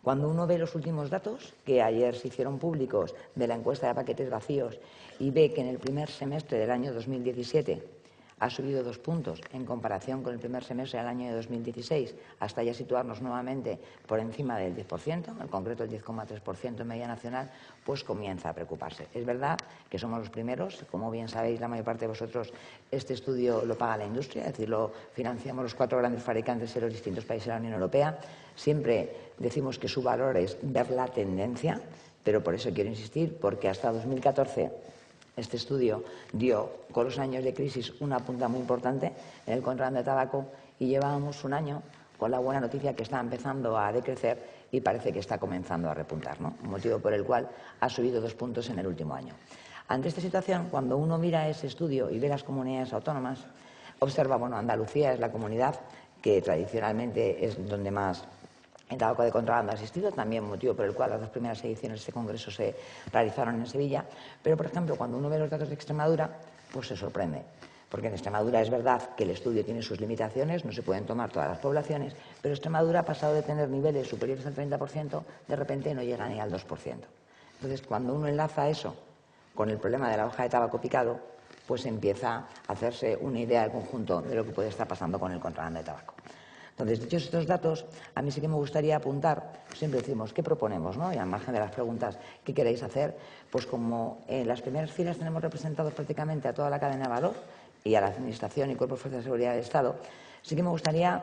E: Cuando uno ve los últimos datos que ayer se hicieron públicos de la encuesta de paquetes vacíos y ve que en el primer semestre del año 2017 ha subido 2 puntos en comparación con el primer semestre del año de 2016, hasta ya situarnos nuevamente por encima del 10%, en concreto el 10,3% en media nacional, pues comienza a preocuparse. Es verdad que somos los primeros, como bien sabéis la mayor parte de vosotros, este estudio lo paga la industria, es decir, lo financiamos los 4 grandes fabricantes de los distintos países de la Unión Europea. Siempre decimos que su valor es ver la tendencia, pero por eso quiero insistir, porque hasta 2014... este estudio dio, con los años de crisis, una punta muy importante en el contrabando de tabaco, y llevábamos un año con la buena noticia que está empezando a decrecer y parece que está comenzando a repuntar, ¿no? Motivo por el cual ha subido 2 puntos en el último año. Ante esta situación, cuando uno mira ese estudio y ve las comunidades autónomas, observa, bueno, Andalucía es la comunidad que tradicionalmente es donde más el tabaco de contrabando ha existido, también motivo por el cual las 2 primeras ediciones de este congreso se realizaron en Sevilla. Pero, por ejemplo, cuando uno ve los datos de Extremadura, pues se sorprende. Porque en Extremadura es verdad que el estudio tiene sus limitaciones, no se pueden tomar todas las poblaciones, pero Extremadura ha pasado de tener niveles superiores al 30%, de repente no llega ni al 2%. Entonces, cuando uno enlaza eso con el problema de la hoja de tabaco picado, pues empieza a hacerse una idea del conjunto de lo que puede estar pasando con el contrabando de tabaco. Entonces, dichos estos datos, a mí sí que me gustaría apuntar, siempre decimos, ¿qué proponemos, no? Y al margen de las preguntas, ¿qué queréis hacer? Pues como en las primeras filas tenemos representados prácticamente a toda la cadena de valor y a la Administración y Cuerpo de Fuerzas de Seguridad del Estado, sí que me gustaría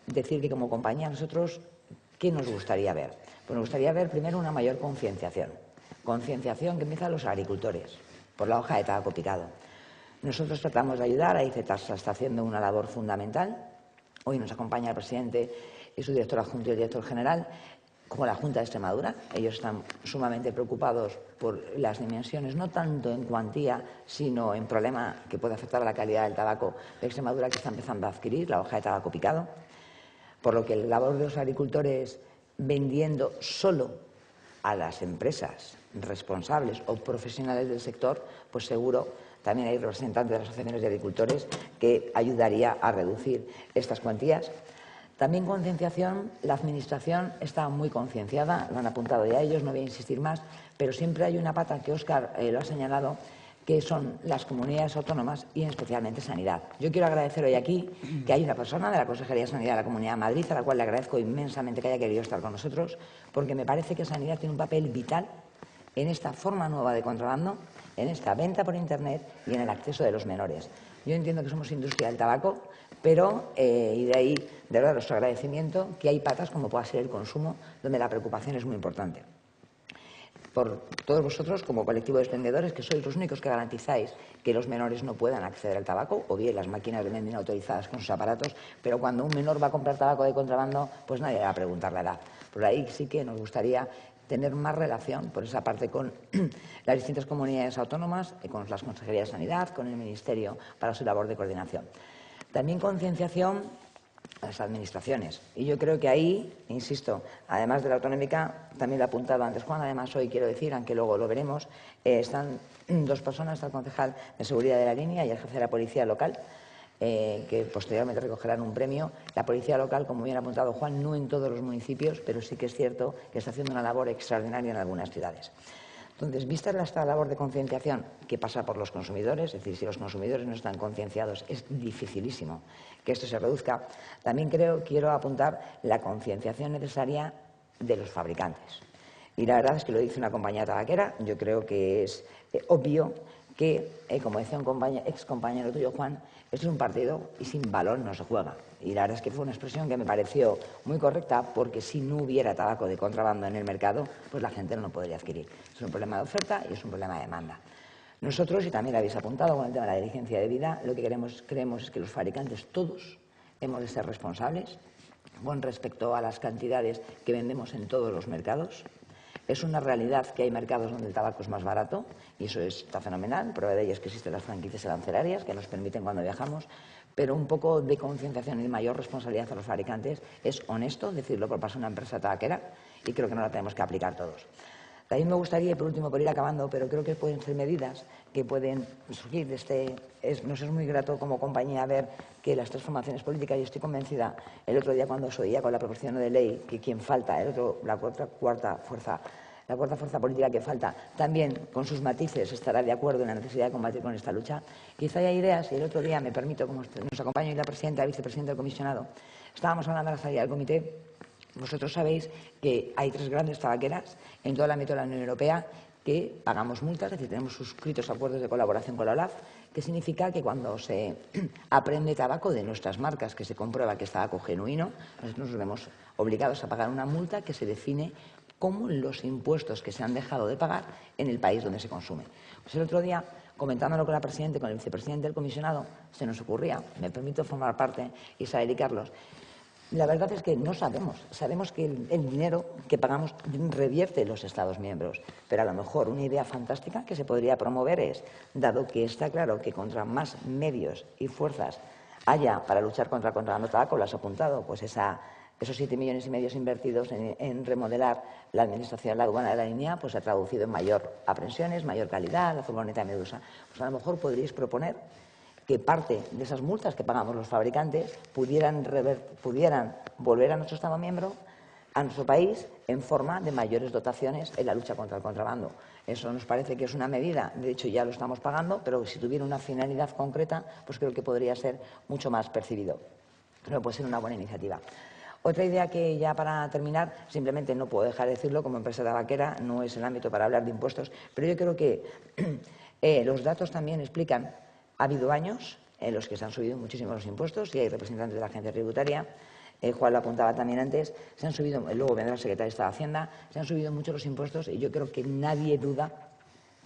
E: decir que como compañía nosotros, ¿qué nos gustaría ver? Pues nos gustaría ver primero una mayor concienciación. Concienciación que empieza a los agricultores, por la hoja de tabaco picado. Nosotros tratamos de ayudar, ahí CETASA está haciendo una labor fundamental. Hoy nos acompaña el presidente y su director adjunto y el director general, como la Junta de Extremadura. Ellos están sumamente preocupados por las dimensiones, no tanto en cuantía, sino en problema que puede afectar a la calidad del tabaco de Extremadura, que está empezando a adquirir, la hoja de tabaco picado. Por lo que la labor de los agricultores vendiendo solo a las empresas responsables o profesionales del sector, pues seguro también hay representantes de las asociaciones de agricultores que ayudaría a reducir estas cuantías. También concienciación, la Administración está muy concienciada, lo han apuntado ya ellos, no voy a insistir más, pero siempre hay una pata que Óscar lo ha señalado, que son las comunidades autónomas y especialmente Sanidad. Yo quiero agradecer hoy aquí que hay una persona de la Consejería de Sanidad de la Comunidad de Madrid, a la cual le agradezco inmensamente que haya querido estar con nosotros, porque me parece que Sanidad tiene un papel vital en esta forma nueva de contrabando, en esta venta por Internet y en el acceso de los menores. Yo entiendo que somos industria del tabaco, pero, y de ahí, de verdad, nuestro agradecimiento, que hay patas como pueda ser el consumo, donde la preocupación es muy importante. Por todos vosotros, como colectivo de expendedores, que sois los únicos que garantizáis que los menores no puedan acceder al tabaco, o bien las máquinas de vending autorizadas con sus aparatos, pero cuando un menor va a comprar tabaco de contrabando, pues nadie le va a preguntar la edad. Por ahí sí que nos gustaría tener más relación, por esa parte, con las distintas comunidades autónomas, con las consejerías de Sanidad, con el Ministerio para su labor de coordinación. También concienciación a las administraciones. Y yo creo que ahí, insisto, además de la autonómica, también lo ha apuntado antes Juan, además hoy quiero decir, aunque luego lo veremos, están 2 personas, está el concejal de seguridad de la línea y el jefe de la policía local, que posteriormente recogerán un premio. La policía local, como bien ha apuntado Juan, no en todos los municipios, pero sí que es cierto que está haciendo una labor extraordinaria en algunas ciudades. Entonces, vista esta labor de concienciación que pasa por los consumidores, es decir, si los consumidores no están concienciados es dificilísimo que esto se reduzca, también quiero apuntar la concienciación necesaria de los fabricantes. Y la verdad es que lo dice una compañía tabaquera, yo creo que es obvio que, como decía un ex compañero tuyo, Juan, esto es un partido y sin valor no se juega. Y la verdad es que fue una expresión que me pareció muy correcta, porque si no hubiera tabaco de contrabando en el mercado, pues la gente no lo podría adquirir. Es un problema de oferta y es un problema de demanda. Nosotros, y también lo habéis apuntado con el tema de la diligencia de vida, lo que creemos es que los fabricantes todos hemos de ser responsables con respecto a las cantidades que vendemos en todos los mercados. Es una realidad que hay mercados donde el tabaco es más barato y eso está fenomenal. Prueba de ello es que existen las franquicias arancelarias que nos permiten cuando viajamos, pero un poco de concienciación y mayor responsabilidad a los fabricantes es honesto decirlo por parte de una empresa tabaquera y creo que no la tenemos que aplicar todos. También me gustaría, y por último, por ir acabando, pero creo que pueden ser medidas que pueden surgir de nos es muy grato como compañía ver que las transformaciones políticas, y estoy convencida, el otro día cuando os oía con la proposición de ley, que quien falta, la cuarta fuerza política que falta, también con sus matices estará de acuerdo en la necesidad de combatir con esta lucha. Quizá haya ideas, y el otro día, me permito, como nos acompaña hoy la presidenta, la vicepresidenta del comisionado, estábamos hablando de la salida del comité. Vosotros sabéis que hay 3 grandes tabaqueras en todo el ámbito de la Unión Europea que pagamos multas, es decir, tenemos suscritos acuerdos de colaboración con la OLAF, que significa que cuando se aprende tabaco de nuestras marcas, que se comprueba que es tabaco genuino, nosotros nos vemos obligados a pagar una multa que se define como los impuestos que se han dejado de pagar en el país donde se consume. Pues el otro día, comentándolo con la presidenta y con el vicepresidente del comisionado, se nos ocurría, me permito formar parte, Isabel y Carlos, la verdad es que no sabemos. Sabemos que el dinero que pagamos revierte en los Estados miembros, pero a lo mejor una idea fantástica que se podría promover es, dado que está claro que contra más medios y fuerzas haya para luchar contra el contrabando de tabaco, lo has apuntado, pues esos 7,5 millones invertidos en remodelar la administración de la aduana de la línea, pues se ha traducido en mayor aprehensiones, mayor calidad, la furgoneta Medusa. Pues a lo mejor podríais proponer que parte de esas multas que pagamos los fabricantes pudieran volver a nuestro Estado miembro, a nuestro país, en forma de mayores dotaciones en la lucha contra el contrabando. Eso nos parece que es una medida, de hecho ya lo estamos pagando, pero si tuviera una finalidad concreta, pues creo que podría ser mucho más percibido. Creo que puede ser una buena iniciativa. Otra idea que ya para terminar, simplemente no puedo dejar de decirlo, como empresa tabaquera no es el ámbito para hablar de impuestos, pero yo creo que los datos también explican. Ha habido años en los que se han subido muchísimo los impuestos y hay representantes de la agencia tributaria, Juan lo apuntaba también antes, se han subido, luego vendrá el secretario de Estado de Hacienda, se han subido mucho los impuestos y yo creo que nadie duda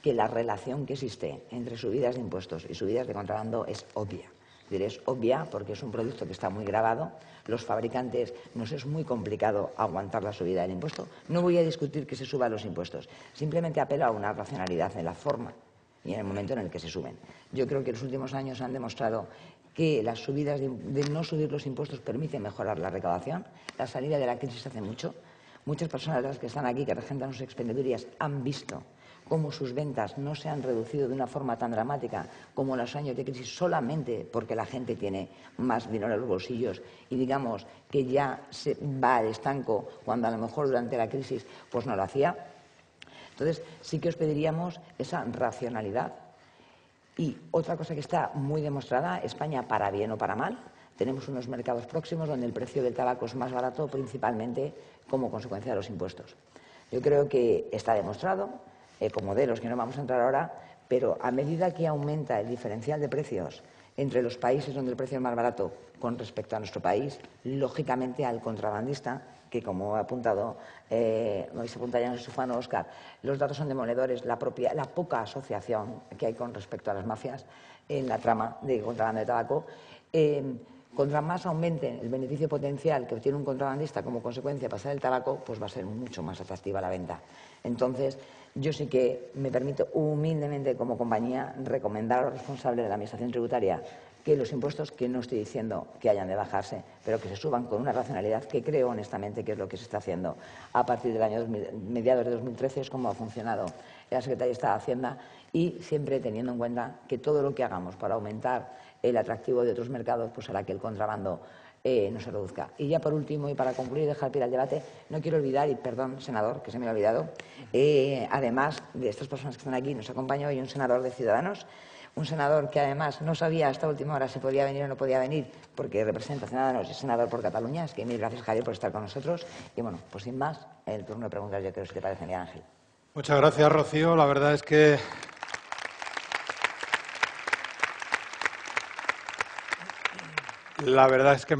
E: que la relación que existe entre subidas de impuestos y subidas de contrabando es obvia. Es decir, es obvia porque es un producto que está muy gravado, los fabricantes nos es muy complicado aguantar la subida del impuesto. No voy a discutir que se suban los impuestos, simplemente apelo a una racionalidad en la forma y en el momento en el que se suben. Yo creo que los últimos años han demostrado que las subidas de no subir los impuestos permiten mejorar la recaudación. La salida de la crisis hace mucho. Muchas personas de las que están aquí, que regentan sus expendidurías, han visto cómo sus ventas no se han reducido de una forma tan dramática como en los años de crisis solamente porque la gente tiene más dinero en los bolsillos y digamos que ya se va al estanco cuando a lo mejor durante la crisis pues no lo hacía. Entonces, sí que os pediríamos esa racionalidad. Y otra cosa que está muy demostrada, España, para bien o para mal, tenemos unos mercados próximos donde el precio del tabaco es más barato, principalmente como consecuencia de los impuestos. Yo creo que está demostrado, con modelos que no vamos a entrar ahora, pero a medida que aumenta el diferencial de precios entre los países donde el precio es más barato con respecto a nuestro país, lógicamente al contrabandista, que como ha apuntado, vais a apuntar ya en el sufano, Óscar, los datos son demoledores, la poca asociación que hay con respecto a las mafias en la trama de contrabando de tabaco. Contra más aumente el beneficio potencial que obtiene un contrabandista como consecuencia de pasar el tabaco, pues va a ser mucho más atractiva la venta. Entonces, yo sí que me permito humildemente como compañía recomendar a los responsables de la Administración tributaria que los impuestos, que no estoy diciendo que hayan de bajarse, pero que se suban con una racionalidad que creo honestamente que es lo que se está haciendo a partir del año mediados de 2013, es como ha funcionado la Secretaría de Estado de Hacienda y siempre teniendo en cuenta que todo lo que hagamos para aumentar el atractivo de otros mercados pues hará que el contrabando no se reduzca. Y ya por último, y para concluir y dejar pie al debate, no quiero olvidar, y perdón, senador, que se me ha olvidado, además de estas personas que están aquí, nos acompaña hoy un senador de Ciudadanos, un senador que además no sabía hasta última hora si podía venir o no podía venir, porque representa a Ciudadanos y es senador por Cataluña. Es que mil gracias, Javier, por estar con nosotros. Y bueno, pues sin más, el turno de preguntas yo creo, si te parece, Miguel Ángel.
A: Muchas gracias, Rocío. La verdad es que